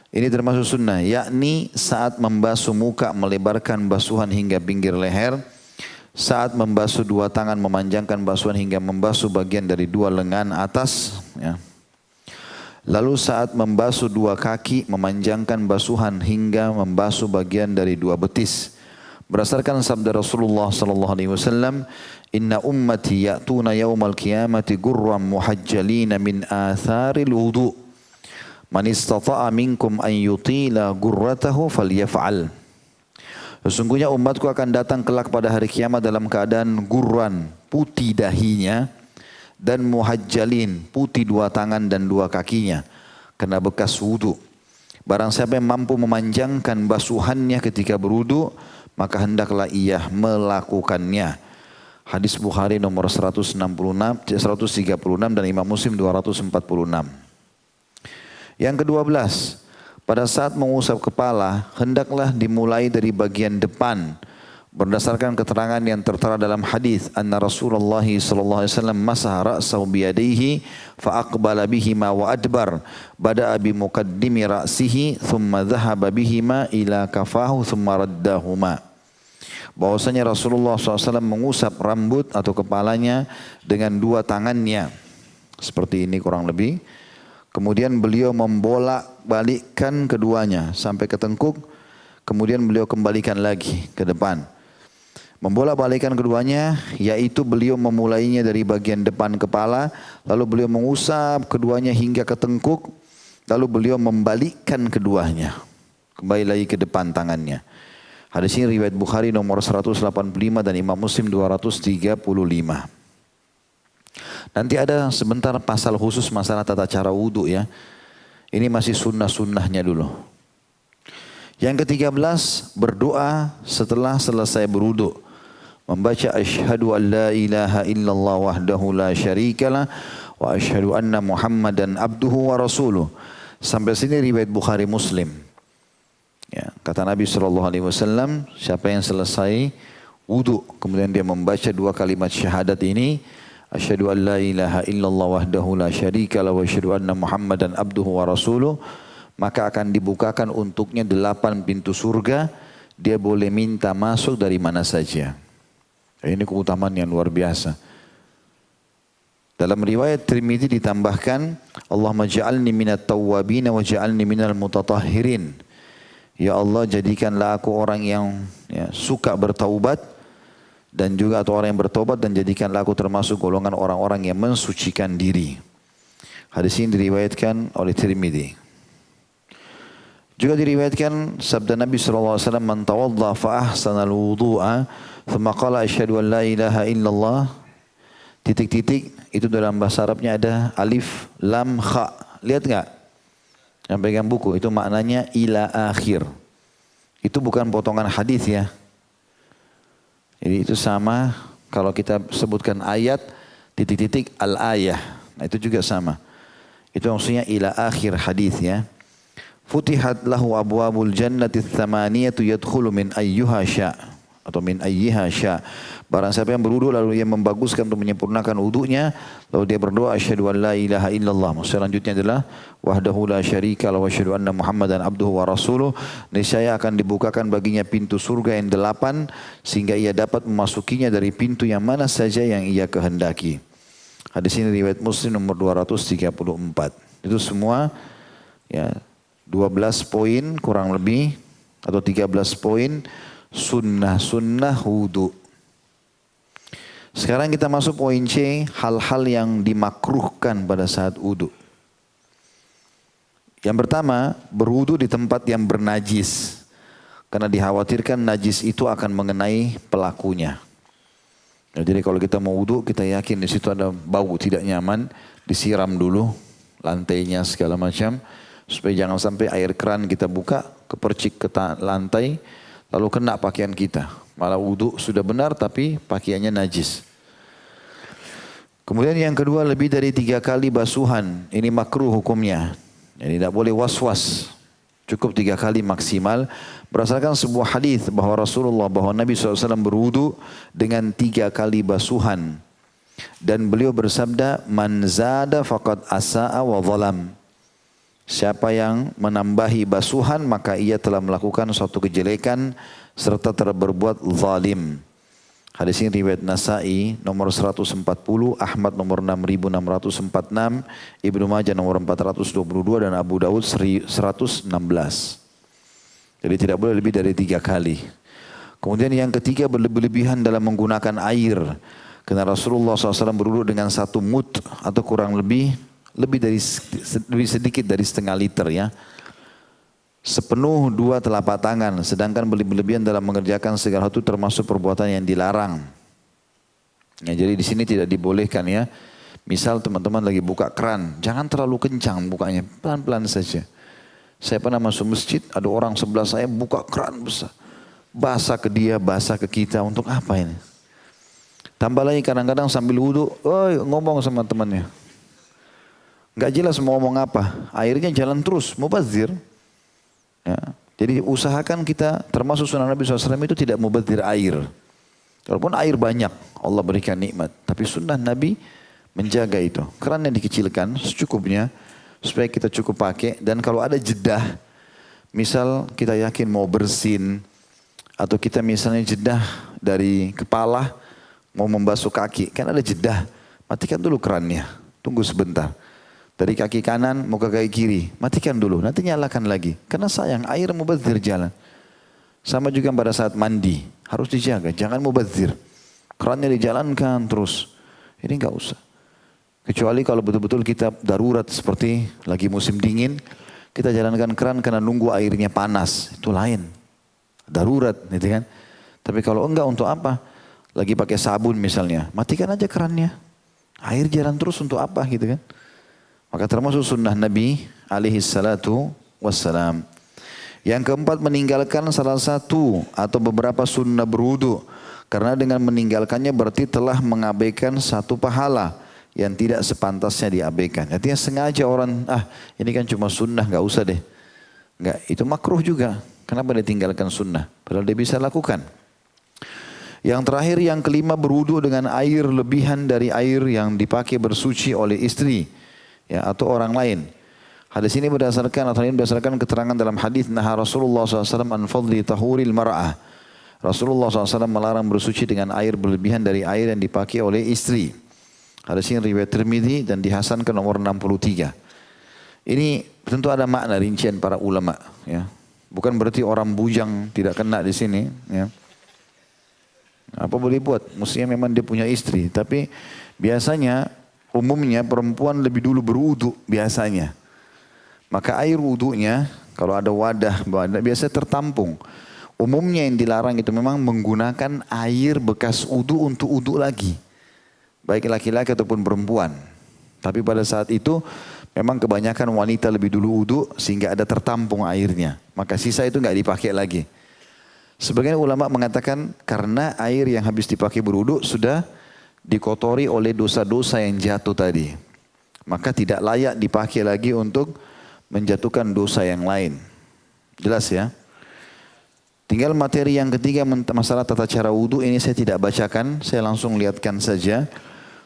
Ini termasuk sunnah, yakni saat membasuh muka melebarkan basuhan hingga pinggir leher, saat membasuh 2 tangan memanjangkan basuhan hingga membasuh bagian dari 2 lengan atas, ya. Lalu saat membasuh 2 kaki memanjangkan basuhan hingga membasuh bagian dari 2 betis. Berdasarkan sabda Rasulullah SAW, "Inna ummati ya'tuna yawmal qiyamati gurran muhajjalina min atharil wudu. Man istata'a minkum an yutila gurratahu falyaf'al." Sesungguhnya umatku akan datang kelak pada hari kiamat dalam keadaan gurran, putih dahinya, dan muhajjalin, putih 2 tangan dan 2 kakinya, kena bekas wudu. Barang siapa yang mampu memanjangkan basuhannya ketika berwudu, maka hendaklah ia melakukannya. Hadis Bukhari nomor 136 dan Imam Muslim 246. Yang ke-12, pada saat mengusap kepala, hendaklah dimulai dari bagian depan. Berdasarkan keterangan yang tertera dalam hadis, anna Rasulullah sallallahu alaihi wasallam masaha ra'sahu biyadayhi fa aqbala bihima wa adbar, bada'a bi muqaddimi ra'sihi thumma dhahaba bihima ila kafahu thumma raddahuma. Bahwasanya Rasulullah SAW mengusap rambut atau kepalanya dengan 2 tangannya, seperti ini kurang lebih. Kemudian beliau membolak-balikkan keduanya sampai ke tengkuk, kemudian beliau kembalikan lagi ke depan. Membolak-balikan keduanya, yaitu beliau memulainya dari bagian depan kepala, lalu beliau mengusap keduanya hingga ke tengkuk, lalu beliau membalikkan keduanya, kembali lagi ke depan tangannya. Hadis ini riwayat Bukhari nomor 185 dan Imam Muslim 235. Nanti ada sebentar pasal khusus masalah tata cara wudu, ya. Ini masih sunnah-sunnahnya dulu. Yang ke-13, berdoa setelah selesai berwudu. Membaca asyhadu an la ilaha illallah wahdahu la syarikalah wa asyhadu anna Muhammadan abduhu wa rasuluh. Sampai sini riwayat Bukhari Muslim. Ya, kata Nabi SAW, siapa yang selesai wudu, kemudian dia membaca 2 kalimat syahadat ini, asyhadu an la ilaha illallah wahdahu la syarika lahu wa asyhadu anna Muhammadan abduhu wa rasuluh, maka akan dibukakan untuknya 8 pintu surga, dia boleh minta masuk dari mana saja. Ini keutamaan yang luar biasa. Dalam riwayat Tirmidzi ditambahkan, Allahumma ja'alni minat tawwabin wa ja'alni minal mutatahhirin. Ya Allah, jadikanlah aku orang yang suka bertaubat dan juga atau orang yang bertaubat, dan jadikanlah aku termasuk golongan orang-orang yang mensucikan diri. Hadis ini diriwayatkan oleh Tirmidzi. Juga diriwayatkan sabda Nabi SAW, man tawadda fa ahsana al-wudu'a thumma qala asyhadu an la ilaha illallah titik-titik, itu dalam bahasa Arabnya ada alif lam kha. Lihat enggak? Yang pegang buku itu maknanya ila akhir. Itu bukan potongan hadis ya. Jadi itu sama kalau kita sebutkan ayat titik-titik al-ayah. Nah itu juga sama. Itu maksudnya ila akhir hadis ya. Futihat lahu abwabul jannati tsamaniyatu yadkhulu min ayyuha sya' atau min ayyiha sya'. Barang siapa yang berwudu lalu ia membaguskan untuk menyempurnakan wudunya, lalu dia berdoa asyhadu an la ilaha illallah. Selanjutnya adalah wahdahu la syarika lahu wa asyhadu anna Muhammadan abduhu wa rasuluh. Niscaya akan dibukakan baginya pintu surga yang 8 sehingga ia dapat memasukinya dari pintu yang mana saja yang ia kehendaki. Hadis ini riwayat Muslim nomor 234. Itu semua ya 12 poin kurang lebih atau 13 poin sunnah-sunnah wudu. Sekarang kita masuk poin C, hal-hal yang dimakruhkan pada saat wudu. Yang pertama, berwudu di tempat yang bernajis. Karena dikhawatirkan najis itu akan mengenai pelakunya. Ya, jadi kalau kita mau wudu, kita yakin di situ ada bau tidak nyaman, disiram dulu lantainya segala macam. Supaya jangan sampai air keran kita buka, kepercik ke lantai, lalu kena pakaian kita. Malah wudu sudah benar tapi pakaiannya najis. Kemudian yang kedua, lebih dari 3 kali basuhan. Ini makruh hukumnya. Jadi tidak boleh was-was. Cukup 3 kali maksimal. Berdasarkan sebuah hadis bahwa Nabi SAW berwudu dengan 3 kali basuhan. Dan beliau bersabda, man zada faqad asa'a wa zalam. Siapa yang menambahi basuhan maka ia telah melakukan suatu kejelekan serta telah berbuat zalim. Hadis ini riwayat Nasa'i nomor 140, Ahmad nomor 6646, Ibnu Majah nomor 422 dan Abu Daud 116. Jadi tidak boleh lebih dari 3 kali. Kemudian yang ketiga, berlebihan dalam menggunakan air. Karena Rasulullah SAW berwudu dengan 1 mud atau kurang lebih sedikit dari setengah liter ya. Sepenuh 2 telapak tangan. Sedangkan berlebihan dalam mengerjakan segala sesuatu termasuk perbuatan yang dilarang. Ya, jadi di sini tidak dibolehkan ya. Misal teman-teman lagi buka keran, jangan terlalu kencang bukanya, pelan-pelan saja. Saya pernah masuk masjid, ada orang sebelah saya buka keran besar. Basah ke dia, basah ke kita, untuk apa ini? Tambah lagi kadang-kadang sambil wudu, ngomong sama temannya. Gak jelas mau ngomong apa, airnya jalan terus, mubazir. Ya. Jadi usahakan kita, termasuk sunnah Nabi SAW itu tidak mubazir air. Walaupun air banyak, Allah berikan nikmat. Tapi sunnah Nabi menjaga itu. Kerannya dikecilkan secukupnya, supaya kita cukup pakai. Dan kalau ada jedah, misal kita yakin mau bersin, atau kita misalnya jedah dari kepala, mau membasuh kaki, kan ada jedah. Matikan dulu kerannya, tunggu sebentar. Dari kaki kanan mau ke kaki kiri, matikan dulu, nanti nyalakan lagi. Karena sayang, air mubazir jalan. Sama juga pada saat mandi, harus dijaga, jangan mubazir. Kerannya dijalankan terus, ini enggak usah. Kecuali kalau betul-betul kita darurat seperti lagi musim dingin, kita jalankan keran karena nunggu airnya panas, itu lain. Darurat, gitu kan. Tapi kalau enggak, untuk apa? Lagi pakai sabun misalnya, matikan aja kerannya. Air jalan terus untuk apa gitu kan. Maka termasuk sunnah Nabi alaihi salatu wassalam. Yang keempat, meninggalkan salah satu atau beberapa sunnah berwudu. Karena dengan meninggalkannya berarti telah mengabaikan satu pahala. yang tidak sepantasnya diabaikan. Artinya sengaja orang, ini kan cuma sunnah, nggak usah deh. Nggak, itu makruh juga. Kenapa dia tinggalkan sunnah? Padahal dia bisa lakukan. Yang terakhir, yang kelima, berwudu dengan air lebihan dari air yang dipakai bersuci oleh istri, ya, atau orang lain. Hadis ini berdasarkan keterangan dalam hadis naha Rasulullah SAW an fadli tahuril mar'ah. Rasulullah SAW melarang bersuci dengan air berlebihan dari air yang dipakai oleh istri. Hadis ini riwayat Tirmidzi dan dihasankan nomor 63. Ini tentu ada makna rincian para ulama, ya. Bukan berarti orang bujang tidak kena di sini, ya. Apa boleh buat? Mestinya memang dia punya istri, tapi biasanya umumnya perempuan lebih dulu berwudu biasanya. Maka air wudunya kalau ada wadah biasa tertampung. Umumnya yang dilarang itu memang menggunakan air bekas wudu untuk wudu lagi. Baik laki-laki ataupun perempuan. Tapi pada saat itu memang kebanyakan wanita lebih dulu wudu sehingga ada tertampung airnya. Maka sisa itu nggak dipakai lagi. Sebagian ulama mengatakan karena air yang habis dipakai berwudu sudah dikotori oleh dosa-dosa yang jatuh tadi. Maka tidak layak dipakai lagi untuk menjatuhkan dosa yang lain. Jelas ya? Tinggal materi yang ketiga, masalah tata cara wudu, ini saya tidak bacakan, saya langsung lihatkan saja.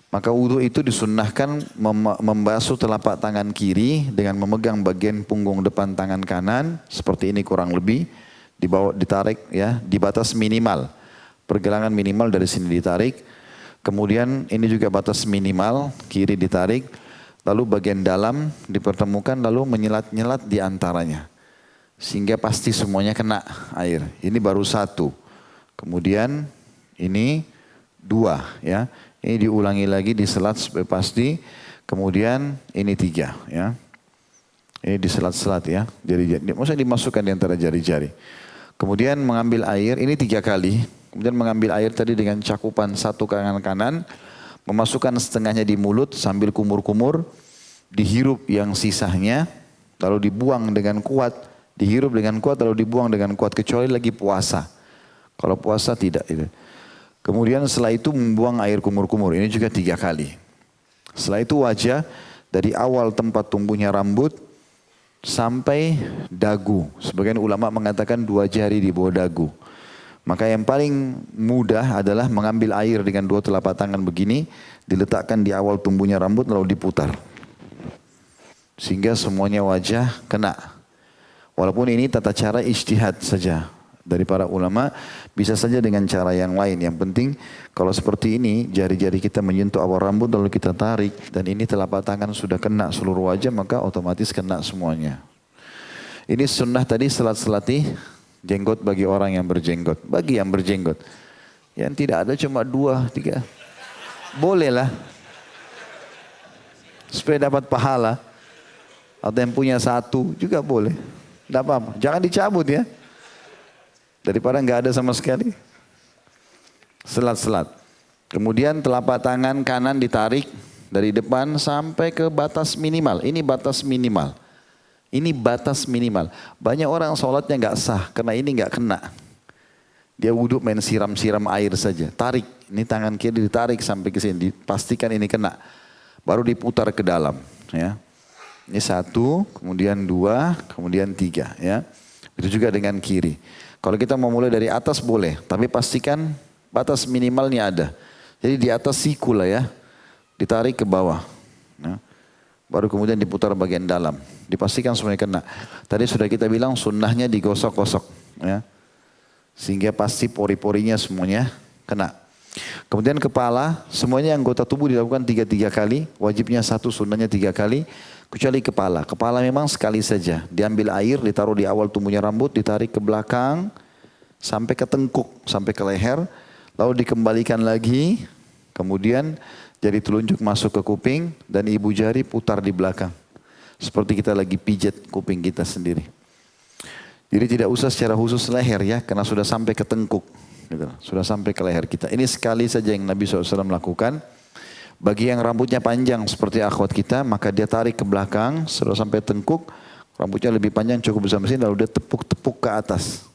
Maka wudu itu disunnahkan membasuh telapak tangan kiri dengan memegang bagian punggung depan tangan kanan, seperti ini kurang lebih, dibawa ditarik ya, di batas minimal. Pergelangan minimal dari sini ditarik. Kemudian ini juga batas minimal, kiri ditarik. Lalu bagian dalam dipertemukan, lalu menyelat-nyelat di antaranya. Sehingga pasti semuanya kena air. Ini baru satu. Kemudian ini dua, ya. Ini diulangi lagi, diselat supaya pasti. Kemudian ini tiga, ya. Ini diselat-selat, ya. Jari-jari. Maksudnya dimasukkan di antara jari-jari. Kemudian mengambil air, ini 3 kali. Kemudian mengambil air tadi dengan cakupan satu tangan kanan. Memasukkan setengahnya di mulut sambil kumur-kumur. Dihirup yang sisanya. Lalu dibuang dengan kuat. Dihirup dengan kuat lalu dibuang dengan kuat. Kecuali lagi puasa. Kalau puasa tidak. Kemudian setelah itu membuang air kumur-kumur. Ini juga 3 kali. Setelah itu wajah. Dari awal tempat tumbuhnya rambut. Sampai dagu. Sebagian ulama mengatakan 2 jari di bawah dagu. Maka yang paling mudah adalah mengambil air dengan 2 telapak tangan begini. Diletakkan di awal tumbuhnya rambut lalu diputar. Sehingga semuanya wajah kena. Walaupun ini tata cara ijtihad saja. Dari para ulama bisa saja dengan cara yang lain. Yang penting kalau seperti ini jari-jari kita menyentuh awal rambut lalu kita tarik. Dan ini telapak tangan sudah kena seluruh wajah maka otomatis kena semuanya. Ini sunnah tadi selat-selati jenggot bagi orang yang berjenggot. Bagi yang berjenggot. Yang tidak ada cuma 2, 3. Bolehlah. Supaya dapat pahala. Atau yang punya 1 juga boleh. Tidak apa-apa. Jangan dicabut ya. Daripada nggak ada sama sekali. Selat-selat. Kemudian telapak tangan kanan ditarik dari depan sampai ke batas minimal. Ini batas minimal. Ini batas minimal. Banyak orang sholatnya nggak sah karena ini nggak kena. Dia wudhu main siram-siram air saja. Tarik. Ini tangan kiri ditarik sampai ke sini. Dipastikan ini kena. Baru diputar ke dalam. Ya. Ini 1, kemudian 2, kemudian 3. Ya. Itu juga dengan kiri. Kalau kita mau mulai dari atas boleh. Tapi pastikan batas minimalnya ada. Jadi di atas siku lah ya. Ditarik ke bawah. Ya. Baru kemudian diputar bagian dalam. Dipastikan semuanya kena. Tadi sudah kita bilang sunnahnya digosok-gosok. Ya. Sehingga pasti pori-porinya semuanya kena. Kemudian kepala. Semuanya anggota tubuh dilakukan 3 kali. Wajibnya 1, sunnahnya 3 kali. Kecuali kepala. Kepala memang sekali saja. Diambil air, ditaruh di awal tumbuhnya rambut. Ditarik ke belakang. Sampai ke tengkuk. Sampai ke leher. Lalu dikembalikan lagi. Kemudian jari telunjuk masuk ke kuping dan ibu jari putar di belakang. Seperti kita lagi pijat kuping kita sendiri. Jadi tidak usah secara khusus leher ya, karena sudah sampai ke tengkuk. Gitu. Sudah sampai ke leher kita. Ini sekali saja yang Nabi SAW lakukan. Bagi yang rambutnya panjang seperti akhwat kita, maka dia tarik ke belakang, sudah sampai tengkuk. Rambutnya lebih panjang cukup bersama sini, lalu dia tepuk-tepuk ke atas.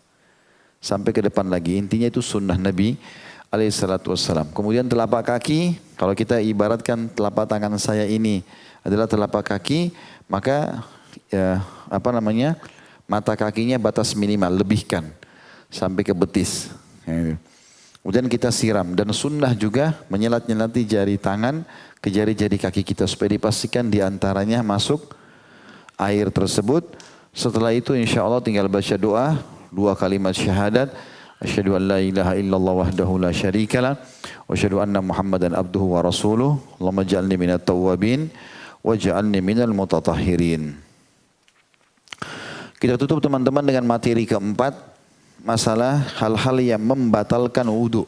Sampai ke depan lagi. Intinya itu sunnah Nabi. alaihissalatu wassalam. Kemudian telapak kaki, kalau kita ibaratkan telapak tangan saya ini adalah telapak kaki, maka mata kakinya batas minimal, lebihkan sampai ke betis. Kemudian kita siram, dan sunnah juga menyelat-nyelati jari tangan ke jari-jari kaki kita supaya dipastikan diantaranya masuk air tersebut. Setelah itu insya Allah tinggal baca doa, 2 kalimat syahadat. Asyhadu an la ilaha illallah wahdahu la syarikalah wa asyhadu anna Muhammadan abduhu wa rasuluh. Allahumma ja'alni minat tawwabin wa ja'alni minal mutatahhirin. Kita tutup teman-teman dengan materi keempat, masalah hal-hal yang membatalkan wudu.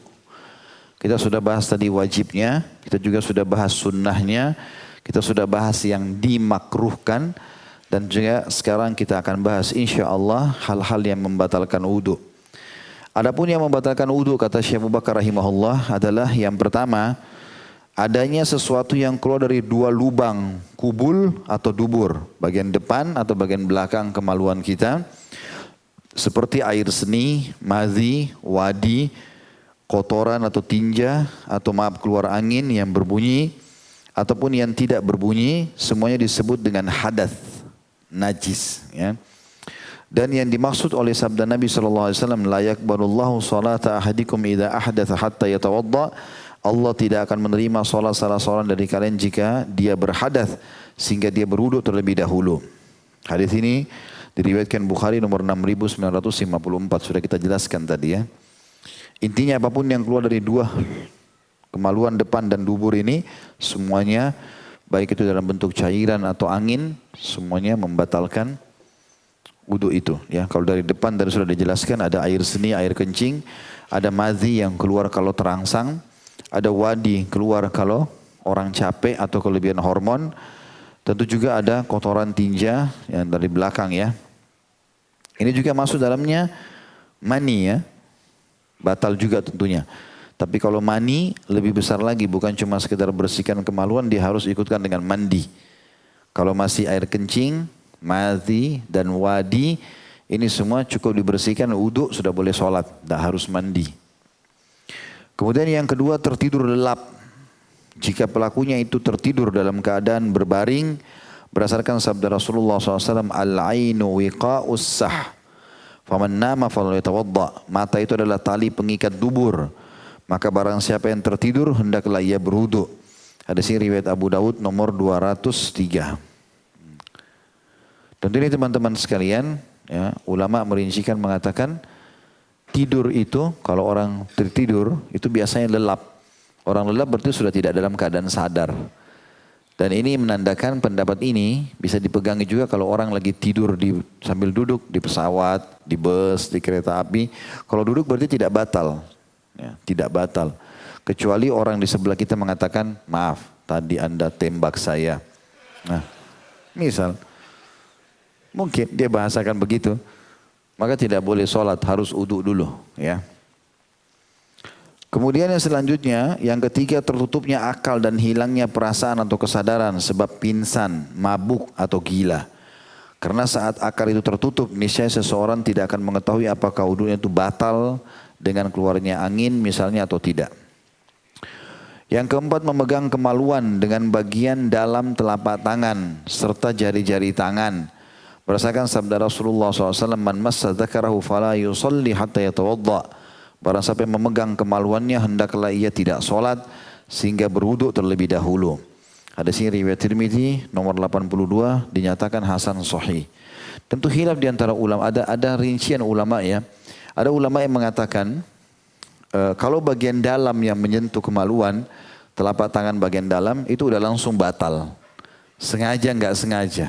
Kita sudah bahas tadi wajibnya, kita juga sudah bahas sunnahnya, kita sudah bahas yang dimakruhkan, dan juga sekarang kita akan bahas insya Allah hal-hal yang membatalkan wudu. Adapun yang membatalkan wudu kata Syekh Abu Bakar rahimahullah adalah yang pertama, adanya sesuatu yang keluar dari 2 lubang kubul atau dubur, bagian depan atau bagian belakang kemaluan kita, seperti air seni, madhi, wadi, kotoran atau tinja, atau keluar angin yang berbunyi ataupun yang tidak berbunyi, semuanya disebut dengan hadath, najis, ya. Dan yang dimaksud oleh sabda Nabi SAW, la yakbalullahu salata ahadikum idza ahdatha hatta yatawadda. Allah tidak akan menerima salat salah seorang dari kalian jika dia berhadath sehingga dia berwudu terlebih dahulu. Hadis ini diriwayatkan Bukhari nomor 6954, sudah kita jelaskan tadi, ya. Intinya apapun yang keluar dari 2 kemaluan depan dan dubur ini, semuanya baik itu dalam bentuk cairan atau angin, semuanya membatalkan wudu itu, ya. Kalau dari depan tadi sudah dijelaskan, ada air seni, air kencing, ada madhi yang keluar kalau terangsang, ada wadi keluar kalau orang capek atau kelebihan hormon, tentu juga ada kotoran tinja yang dari belakang, ya. Ini juga masuk dalamnya mani, ya, batal juga tentunya. Tapi kalau mani lebih besar lagi, bukan cuma sekedar bersihkan kemaluan, dia harus ikutkan dengan mandi. Kalau masih air kencing, madhi dan wadi, ini semua cukup dibersihkan, wudu sudah boleh sholat, tidak harus mandi. Kemudian yang kedua, tertidur lelap. Jika pelakunya itu tertidur dalam keadaan berbaring, berdasarkan sabda Rasulullah SAW, al-ainu wiqa'us sah, faman nama falau yatawadda. Mata itu adalah tali pengikat dubur, maka barang siapa yang tertidur hendaklah ia berwudu. Hadis ini riwayat Abu Daud nomor 203. Tentu ini teman-teman sekalian, ya, ulama merincikan mengatakan tidur itu, kalau orang tertidur itu biasanya lelap. Orang lelap berarti sudah tidak dalam keadaan sadar. Dan ini menandakan pendapat ini bisa dipegangi juga kalau orang lagi tidur sambil duduk di pesawat, di bus, di kereta api. Kalau duduk berarti tidak batal, ya, tidak batal. Kecuali orang di sebelah kita mengatakan, maaf tadi Anda tembak saya. Nah, misal mungkin dia bahasakan begitu, maka tidak boleh sholat, harus wudu dulu, ya. Kemudian yang selanjutnya, yang ketiga, tertutupnya akal dan hilangnya perasaan atau kesadaran sebab pingsan, mabuk atau gila. Karena saat akal itu tertutup, niscaya seseorang tidak akan mengetahui apakah wudunya itu batal dengan keluarnya angin misalnya atau tidak. Yang keempat, memegang kemaluan dengan bagian dalam telapak tangan serta jari-jari tangan. Berdasarkan sabda Rasulullah SAW, man massa dzakarahu fala yusalli hatta yatawadda. Barang siapa yang memegang kemaluannya, hendaklah ia tidak sholat sehingga berwudu terlebih dahulu. Hadis ini riwayat Tirmidzi nomor 82, dinyatakan hasan sahih. Tentu khilaf di antara ulama, ada rincian ulama, ya. Ada ulama yang mengatakan kalau bagian dalam yang menyentuh kemaluan, telapak tangan bagian dalam itu udah langsung batal. Sengaja nggak sengaja.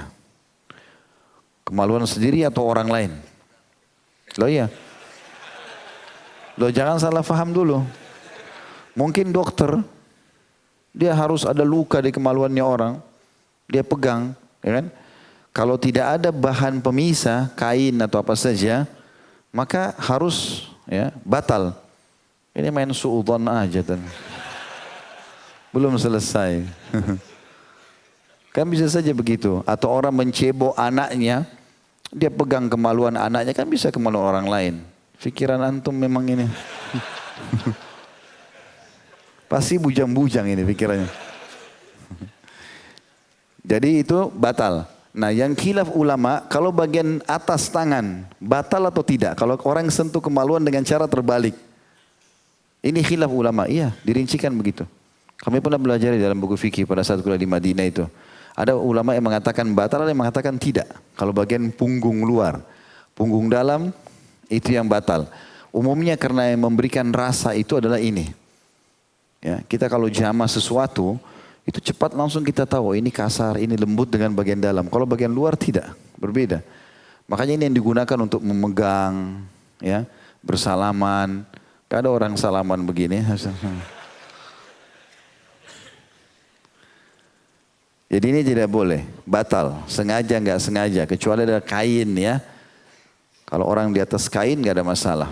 Kemaluan sendiri atau orang lain? Loh ya. Loh jangan salah faham dulu. Mungkin dokter, dia harus ada luka di kemaluannya orang, dia pegang, ya kan? Kalau tidak ada bahan pemisah, kain atau apa saja, maka harus, ya, batal. Ini main suudzon aja kan. Belum selesai. Kan bisa saja begitu. Atau orang mencebok anaknya, dia pegang kemaluan anaknya, kan bisa kemaluan orang lain. Pikiran antum memang ini. Pasti bujang-bujang ini pikirannya. Jadi itu batal. Nah yang khilaf ulama, kalau bagian atas tangan batal atau tidak? Kalau orang sentuh kemaluan dengan cara terbalik. Ini khilaf ulama, iya dirincikan begitu. Kami pernah belajar di dalam buku fikih pada saat kuliah di Madinah itu. Ada ulama yang mengatakan batal, ada yang mengatakan tidak. Kalau bagian punggung luar, punggung dalam itu yang batal. Umumnya karena yang memberikan rasa itu adalah ini. Ya, kita kalau jamah sesuatu, itu cepat langsung kita tahu ini kasar, ini lembut dengan bagian dalam. Kalau bagian luar tidak, berbeda. Makanya ini yang digunakan untuk memegang, ya, bersalaman. Gak ada orang salaman begini. Jadi ini tidak boleh, batal, sengaja nggak sengaja, kecuali ada kain ya. Kalau orang di atas kain nggak ada masalah.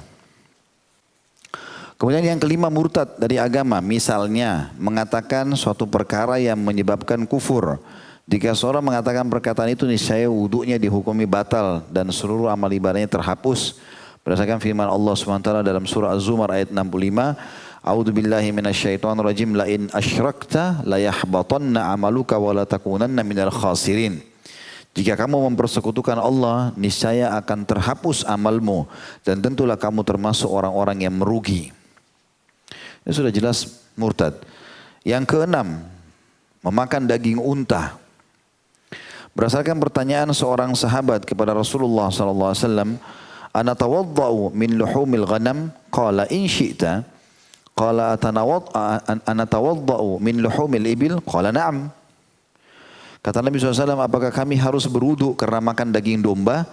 Kemudian yang kelima murtad dari agama, misalnya mengatakan suatu perkara yang menyebabkan kufur. Jika seorang mengatakan perkataan itu niscaya wudunya dihukumi batal dan seluruh amal ibadahnya terhapus. Berdasarkan firman Allah SWT dalam surah Az-Zumar ayat 65. A'udzu billahi minasyaitonir rajim la in asyrakta la yahbatanna 'amaluka wa la takunanna minal khasirin. Jika kamu mempersekutukan Allah, niscaya akan terhapus amalmu dan tentulah kamu termasuk orang-orang yang merugi. Ini sudah jelas murtad. Yang keenam, memakan daging unta. Berdasarkan pertanyaan seorang sahabat kepada Rasulullah SAW, ana tawadda'u min luhumil ghanam? Qala in syi'ta. Qala ana tawadda'u min luhumil ibil? Qala na'am. Kata Nabi SAW, apakah kami harus berwudu karena makan daging domba?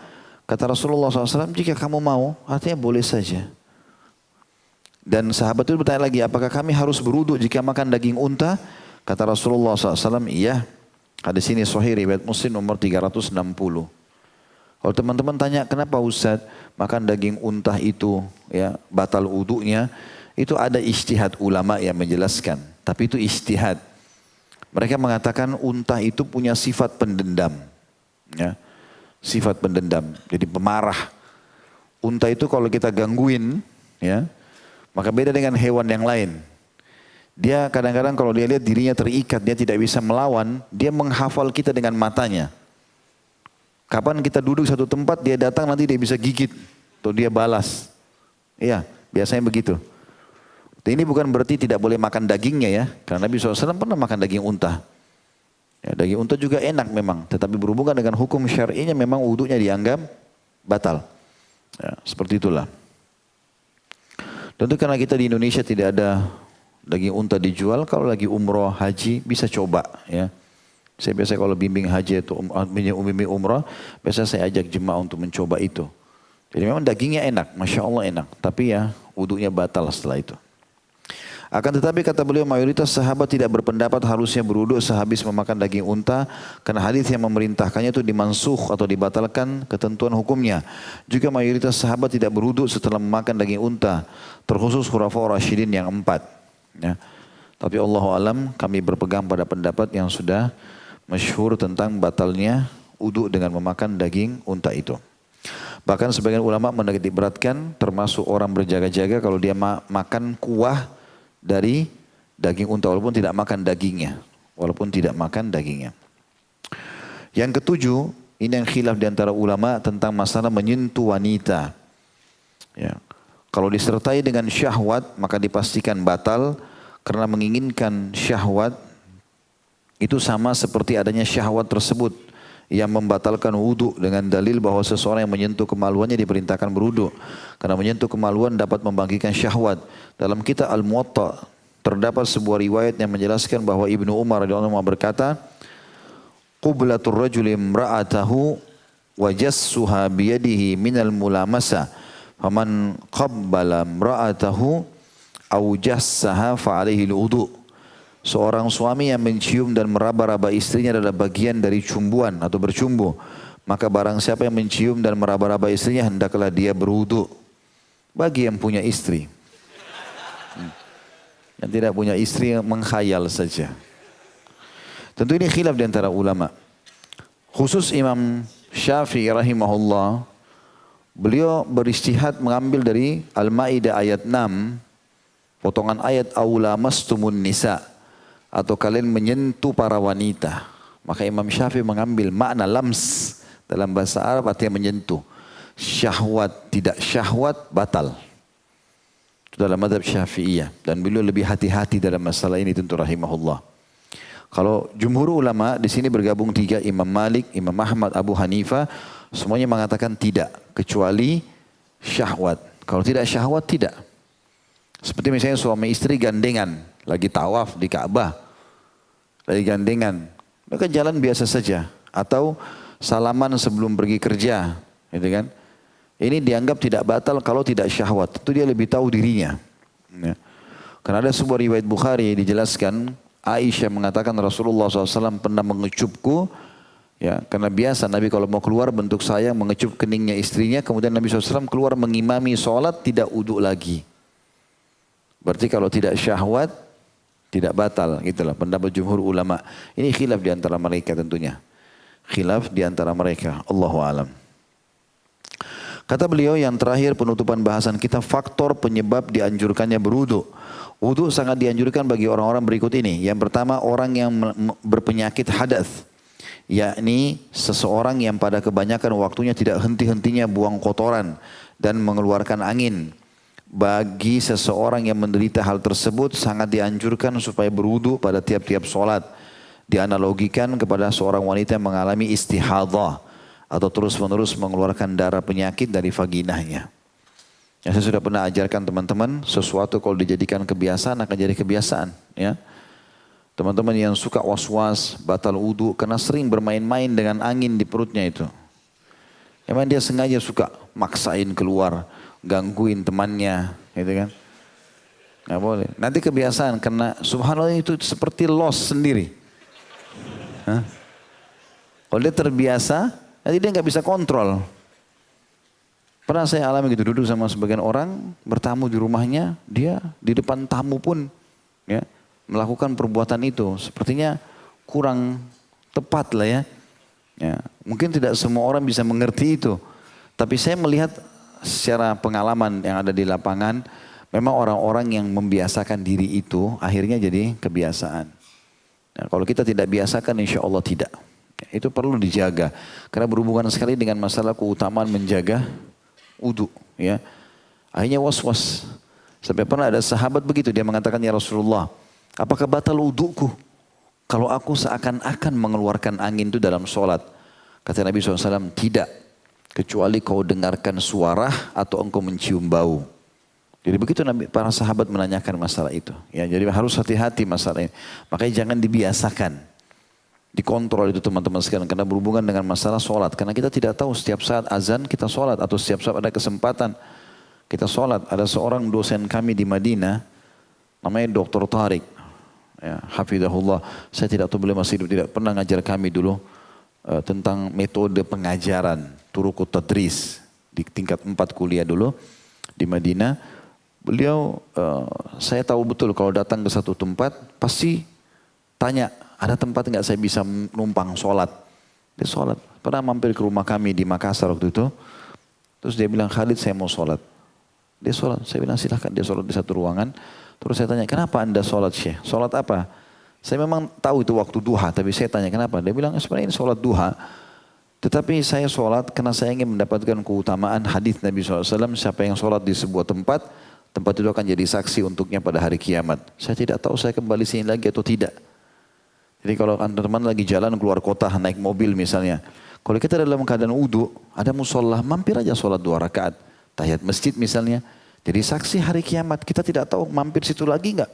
Kata Rasulullah SAW, jika kamu mau, artinya boleh saja. Dan sahabat itu bertanya lagi, apakah kami harus berwudu jika makan daging unta? Kata Rasulullah SAW, iya. Hadis ini sahih riwayat Muslim nomor 360. Kalau teman-teman tanya, kenapa Ustaz makan daging unta itu ya batal wudunya? Itu ada ijtihad ulama yang menjelaskan. Tapi itu ijtihad. Mereka mengatakan unta itu punya sifat pendendam. Ya, sifat pendendam. Jadi pemarah. Unta itu kalau kita gangguin, ya, maka beda dengan hewan yang lain. Dia kadang-kadang kalau dia lihat dirinya terikat, dia tidak bisa melawan, dia menghafal kita dengan matanya. Kapan kita duduk satu tempat, dia datang nanti dia bisa gigit. Atau dia balas. Iya, biasanya begitu. Ini bukan berarti tidak boleh makan dagingnya ya. Karena Nabi SAW pernah makan daging unta. Ya, daging unta juga enak memang. Tetapi berhubungan dengan hukum syar'inya memang wudunya dianggap batal. Ya, seperti itulah. Tentu karena kita di Indonesia tidak ada daging unta dijual. Kalau lagi umroh haji bisa coba ya. Saya biasa kalau bimbing haji atau bimbing umroh. Biasa saya ajak jemaah untuk mencoba itu. Jadi memang dagingnya enak. Masya Allah enak. Tapi ya wudunya batal setelah itu. Akan tetapi kata beliau mayoritas sahabat tidak berpendapat harusnya berwudu sehabis memakan daging unta karena hadis yang memerintahkannya itu dimansukh atau dibatalkan ketentuan hukumnya. Juga mayoritas sahabat tidak berwudu setelah memakan daging unta, terkhusus khulafaur rasyidin yang 4. Ya. Tapi Allahu alam kami berpegang pada pendapat yang sudah masyhur tentang batalnya wudu dengan memakan daging unta itu. Bahkan sebagian ulama menitik beratkan termasuk orang berjaga-jaga kalau dia makan kuah dari daging unta walaupun tidak makan dagingnya. Walaupun tidak makan dagingnya. Yang ketujuh, ini yang khilaf di antara ulama tentang masalah menyentuh wanita. Ya. Kalau disertai dengan syahwat maka dipastikan batal karena menginginkan syahwat itu sama seperti adanya syahwat tersebut yang membatalkan wudu dengan dalil bahwa seseorang yang menyentuh kemaluannya diperintahkan berwudu. Karena menyentuh kemaluan dapat membangkitkan syahwat. Dalam kitab Al-Muwatta terdapat sebuah riwayat yang menjelaskan bahwa Ibnu Umar radhiyallahu anhu berkata, "Qublatur rajuli imra'atahu wa jassuha biyadihi minal mulamasa. Faman qabbala imra'atahu aw jassaha fa alaihi al-wudu." Seorang suami yang mencium dan meraba-raba istrinya adalah bagian dari cumbuan atau bercumbu. Maka barang siapa yang mencium dan meraba-raba istrinya hendaklah dia berwudu. Bagi yang punya istri. Yang tidak punya istri menghayal saja. Tentu ini khilaf di antara ulama. Khusus Imam Syafi'i rahimahullah. Beliau beristihad mengambil dari Al-Ma'idah ayat 6. potongan ayat aulamastumun nisa, atau kalian menyentuh para wanita. Maka Imam Syafi'i mengambil makna lams dalam bahasa Arab artinya menyentuh. Syahwat tidak syahwat batal. Itu dalam mazhab Syafi'iyah, dan beliau lebih hati-hati dalam masalah ini tentu rahimahullah. Kalau jumhur ulama di sini bergabung tiga, Imam Malik, Imam Ahmad, Abu Hanifah, semuanya mengatakan tidak, kecuali syahwat. Kalau tidak syahwat tidak. Seperti misalnya suami istri gandengan, lagi tawaf di Ka'bah, lagi gandengan, mereka jalan biasa saja. Atau salaman sebelum pergi kerja, gitu kan? Ini dianggap tidak batal kalau tidak syahwat. Itu dia lebih tahu dirinya. Ya. Karena ada sebuah riwayat Bukhari dijelaskan, Aisyah mengatakan Rasulullah SAW pernah mengecupku, ya, karena biasa Nabi kalau mau keluar bentuk sayang mengecup keningnya istrinya, kemudian Nabi SAW keluar mengimami sholat tidak uduk lagi. Berarti kalau tidak syahwat tidak batal, gitulah pendapat jumhur ulama. Ini khilaf di antara mereka tentunya. Khilaf di antara mereka, Allahu a'lam. Kata beliau yang terakhir penutupan bahasan kita, faktor penyebab dianjurkannya berwudu. Wudu sangat dianjurkan bagi orang-orang berikut ini. Yang pertama, orang yang berpenyakit hadas, yakni seseorang yang pada kebanyakan waktunya tidak henti-hentinya buang kotoran dan mengeluarkan angin. Bagi seseorang yang menderita hal tersebut sangat dianjurkan supaya berwudu pada tiap-tiap sholat. Dianalogikan kepada seorang wanita yang mengalami istihadah atau terus-menerus mengeluarkan darah penyakit dari vaginanya. Yang saya sudah pernah ajarkan teman-teman, sesuatu kalau dijadikan kebiasaan akan jadi kebiasaan. Ya, teman-teman yang suka was-was, batal wudu karena sering bermain-main dengan angin di perutnya itu. Emang dia sengaja suka maksain keluar, gangguin temannya, gitu kan? Nggak boleh. Nanti kebiasaan karena subhanallah itu seperti loss sendiri. Hah? Kalau dia terbiasa, nanti dia nggak bisa kontrol. Pernah saya alami gitu, duduk sama sebagian orang, bertamu di rumahnya, dia di depan tamu pun ya, melakukan perbuatan itu. Sepertinya kurang tepat lah ya. Ya. Mungkin tidak semua orang bisa mengerti itu. Tapi saya melihat secara pengalaman yang ada di lapangan, memang orang-orang yang membiasakan diri itu akhirnya jadi kebiasaan. Nah, kalau kita tidak biasakan insya Allah tidak. Itu perlu dijaga. Karena berhubungan sekali dengan masalah keutamaan menjaga wudu, ya. Akhirnya was-was. Sampai pernah ada sahabat begitu, dia mengatakan, ya Rasulullah, apakah batal wuduku kalau aku seakan-akan mengeluarkan angin itu dalam sholat? Kata Nabi SAW, tidak. Kecuali kau dengarkan suara atau engkau mencium bau. Jadi begitu Nabi, para sahabat menanyakan masalah itu. Ya, jadi harus hati-hati masalah ini. Makanya jangan dibiasakan. Dikontrol itu teman-teman sekalian, karena berhubungan dengan masalah sholat. Karena kita tidak tahu setiap saat azan kita sholat, atau setiap saat ada kesempatan kita sholat. Ada seorang dosen kami di Madinah, namanya Dr. Tariq, ya, hafidhahullah. Saya tidak tahu beliau masih hidup, tidak pernah ngajar kami dulu tentang metode pengajaran, turukut tadris, di tingkat 4 kuliah dulu di Madinah. Beliau, saya tahu betul kalau datang ke satu tempat, pasti tanya, ada tempat nggak saya bisa numpang sholat? Dia sholat. Pernah mampir ke rumah kami di Makassar waktu itu. Terus dia bilang, Khalid saya mau sholat. Dia sholat. Saya bilang silahkan, dia sholat di satu ruangan. Terus saya tanya, kenapa anda sholat Syekh? Sholat apa? Saya memang tahu itu waktu duha, tapi saya tanya kenapa? Dia bilang, sebenarnya ini sholat duha. Tetapi saya sholat karena saya ingin mendapatkan keutamaan hadis Nabi SAW. Siapa yang sholat di sebuah tempat, tempat itu akan jadi saksi untuknya pada hari kiamat. Saya tidak tahu saya kembali sini lagi atau tidak. Jadi kalau teman-teman lagi jalan keluar kota naik mobil misalnya, kalau kita dalam keadaan wudu, ada musola, mampir aja sholat 2 rakaat, tahiyat masjid misalnya, jadi saksi hari kiamat. Kita tidak tahu mampir situ lagi enggak,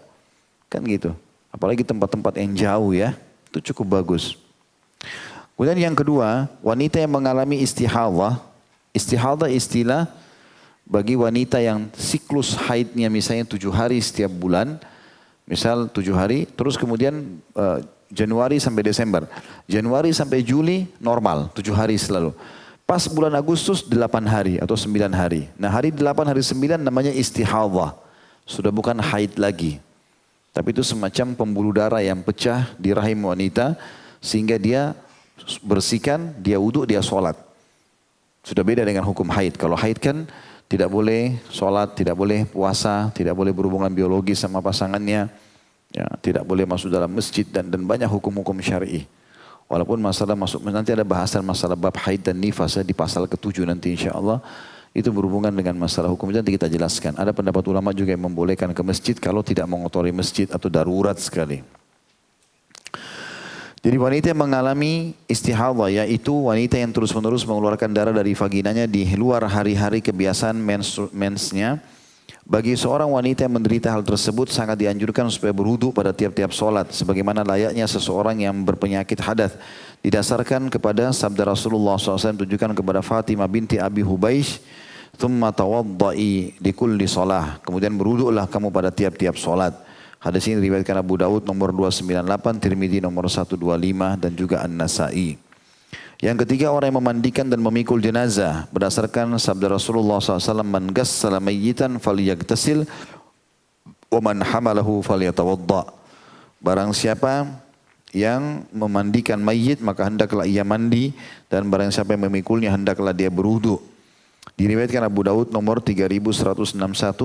kan gitu. Apalagi tempat-tempat yang jauh ya, itu cukup bagus. Kemudian yang kedua, wanita yang mengalami istihadah. Istihadah istilah bagi wanita yang siklus haidnya misalnya 7 hari setiap bulan, misal 7 hari, terus kemudian Januari sampai Desember. Januari sampai Juli normal, 7 hari selalu. Pas bulan Agustus 8 hari atau 9 hari. Nah hari 8 hari 9 namanya istihadah. Sudah bukan haid lagi. Tapi itu semacam pembuluh darah yang pecah di rahim wanita. Sehingga dia bersihkan, dia wudhu, dia sholat. Sudah beda dengan hukum haid. Kalau haid kan tidak boleh sholat, tidak boleh puasa, tidak boleh berhubungan biologis sama pasangannya, ya, tidak boleh masuk dalam masjid dan banyak hukum-hukum syar'i. Walaupun masalah masuk nanti ada bahasan masalah bab haid dan nifas di pasal ke-7 nanti insya Allah. Itu berhubungan dengan masalah hukum itu nanti kita jelaskan. Ada pendapat ulama juga yang membolehkan ke masjid kalau tidak mengotori masjid atau darurat sekali. Jadi wanita yang mengalami istihadhah yaitu wanita yang terus-menerus mengeluarkan darah dari vaginanya di luar hari-hari kebiasaan mensnya. Bagi seorang wanita yang menderita hal tersebut sangat dianjurkan supaya berwudu pada tiap-tiap solat. Sebagaimana layaknya seseorang yang berpenyakit hadas. Didasarkan kepada sabda Rasulullah SAW tunjukkan kepada Fatimah binti Abi Hubaish. Thumma tawaddai di kulli solah. Kemudian berwudulah kamu pada tiap-tiap solat. Hadis ini diriwayatkan Abu Daud nomor 298, Tirmidzi nomor 125 dan juga An-Nasai. Yang ketiga orang yang memandikan dan memikul jenazah berdasarkan sabda Rasulullah SAW, man ghassala mayyitan falyagtasil wa man hamalahu falyatawadda. Barang siapa yang memandikan mayit maka hendaklah ia mandi, dan barang siapa yang memikulnya hendaklah dia berwudu. Diriwayatkan Abu Daud nomor 3161,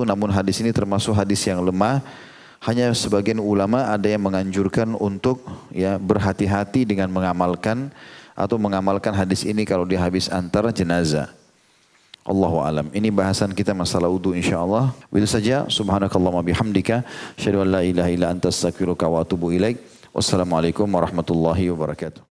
namun hadis ini termasuk hadis yang lemah. Hanya sebagian ulama ada yang menganjurkan untuk ya berhati-hati dengan mengamalkan hadis ini kalau dia habis antar jenazah. Allahu alam. Ini bahasan kita masalah wudu insyaallah. Begitu saja. Subhanakallahumma bihamdika asyhadu an la ilaha illa anta astaghfiruka wa atubu ilaik. Wassalamualaikum warahmatullahi wabarakatuh.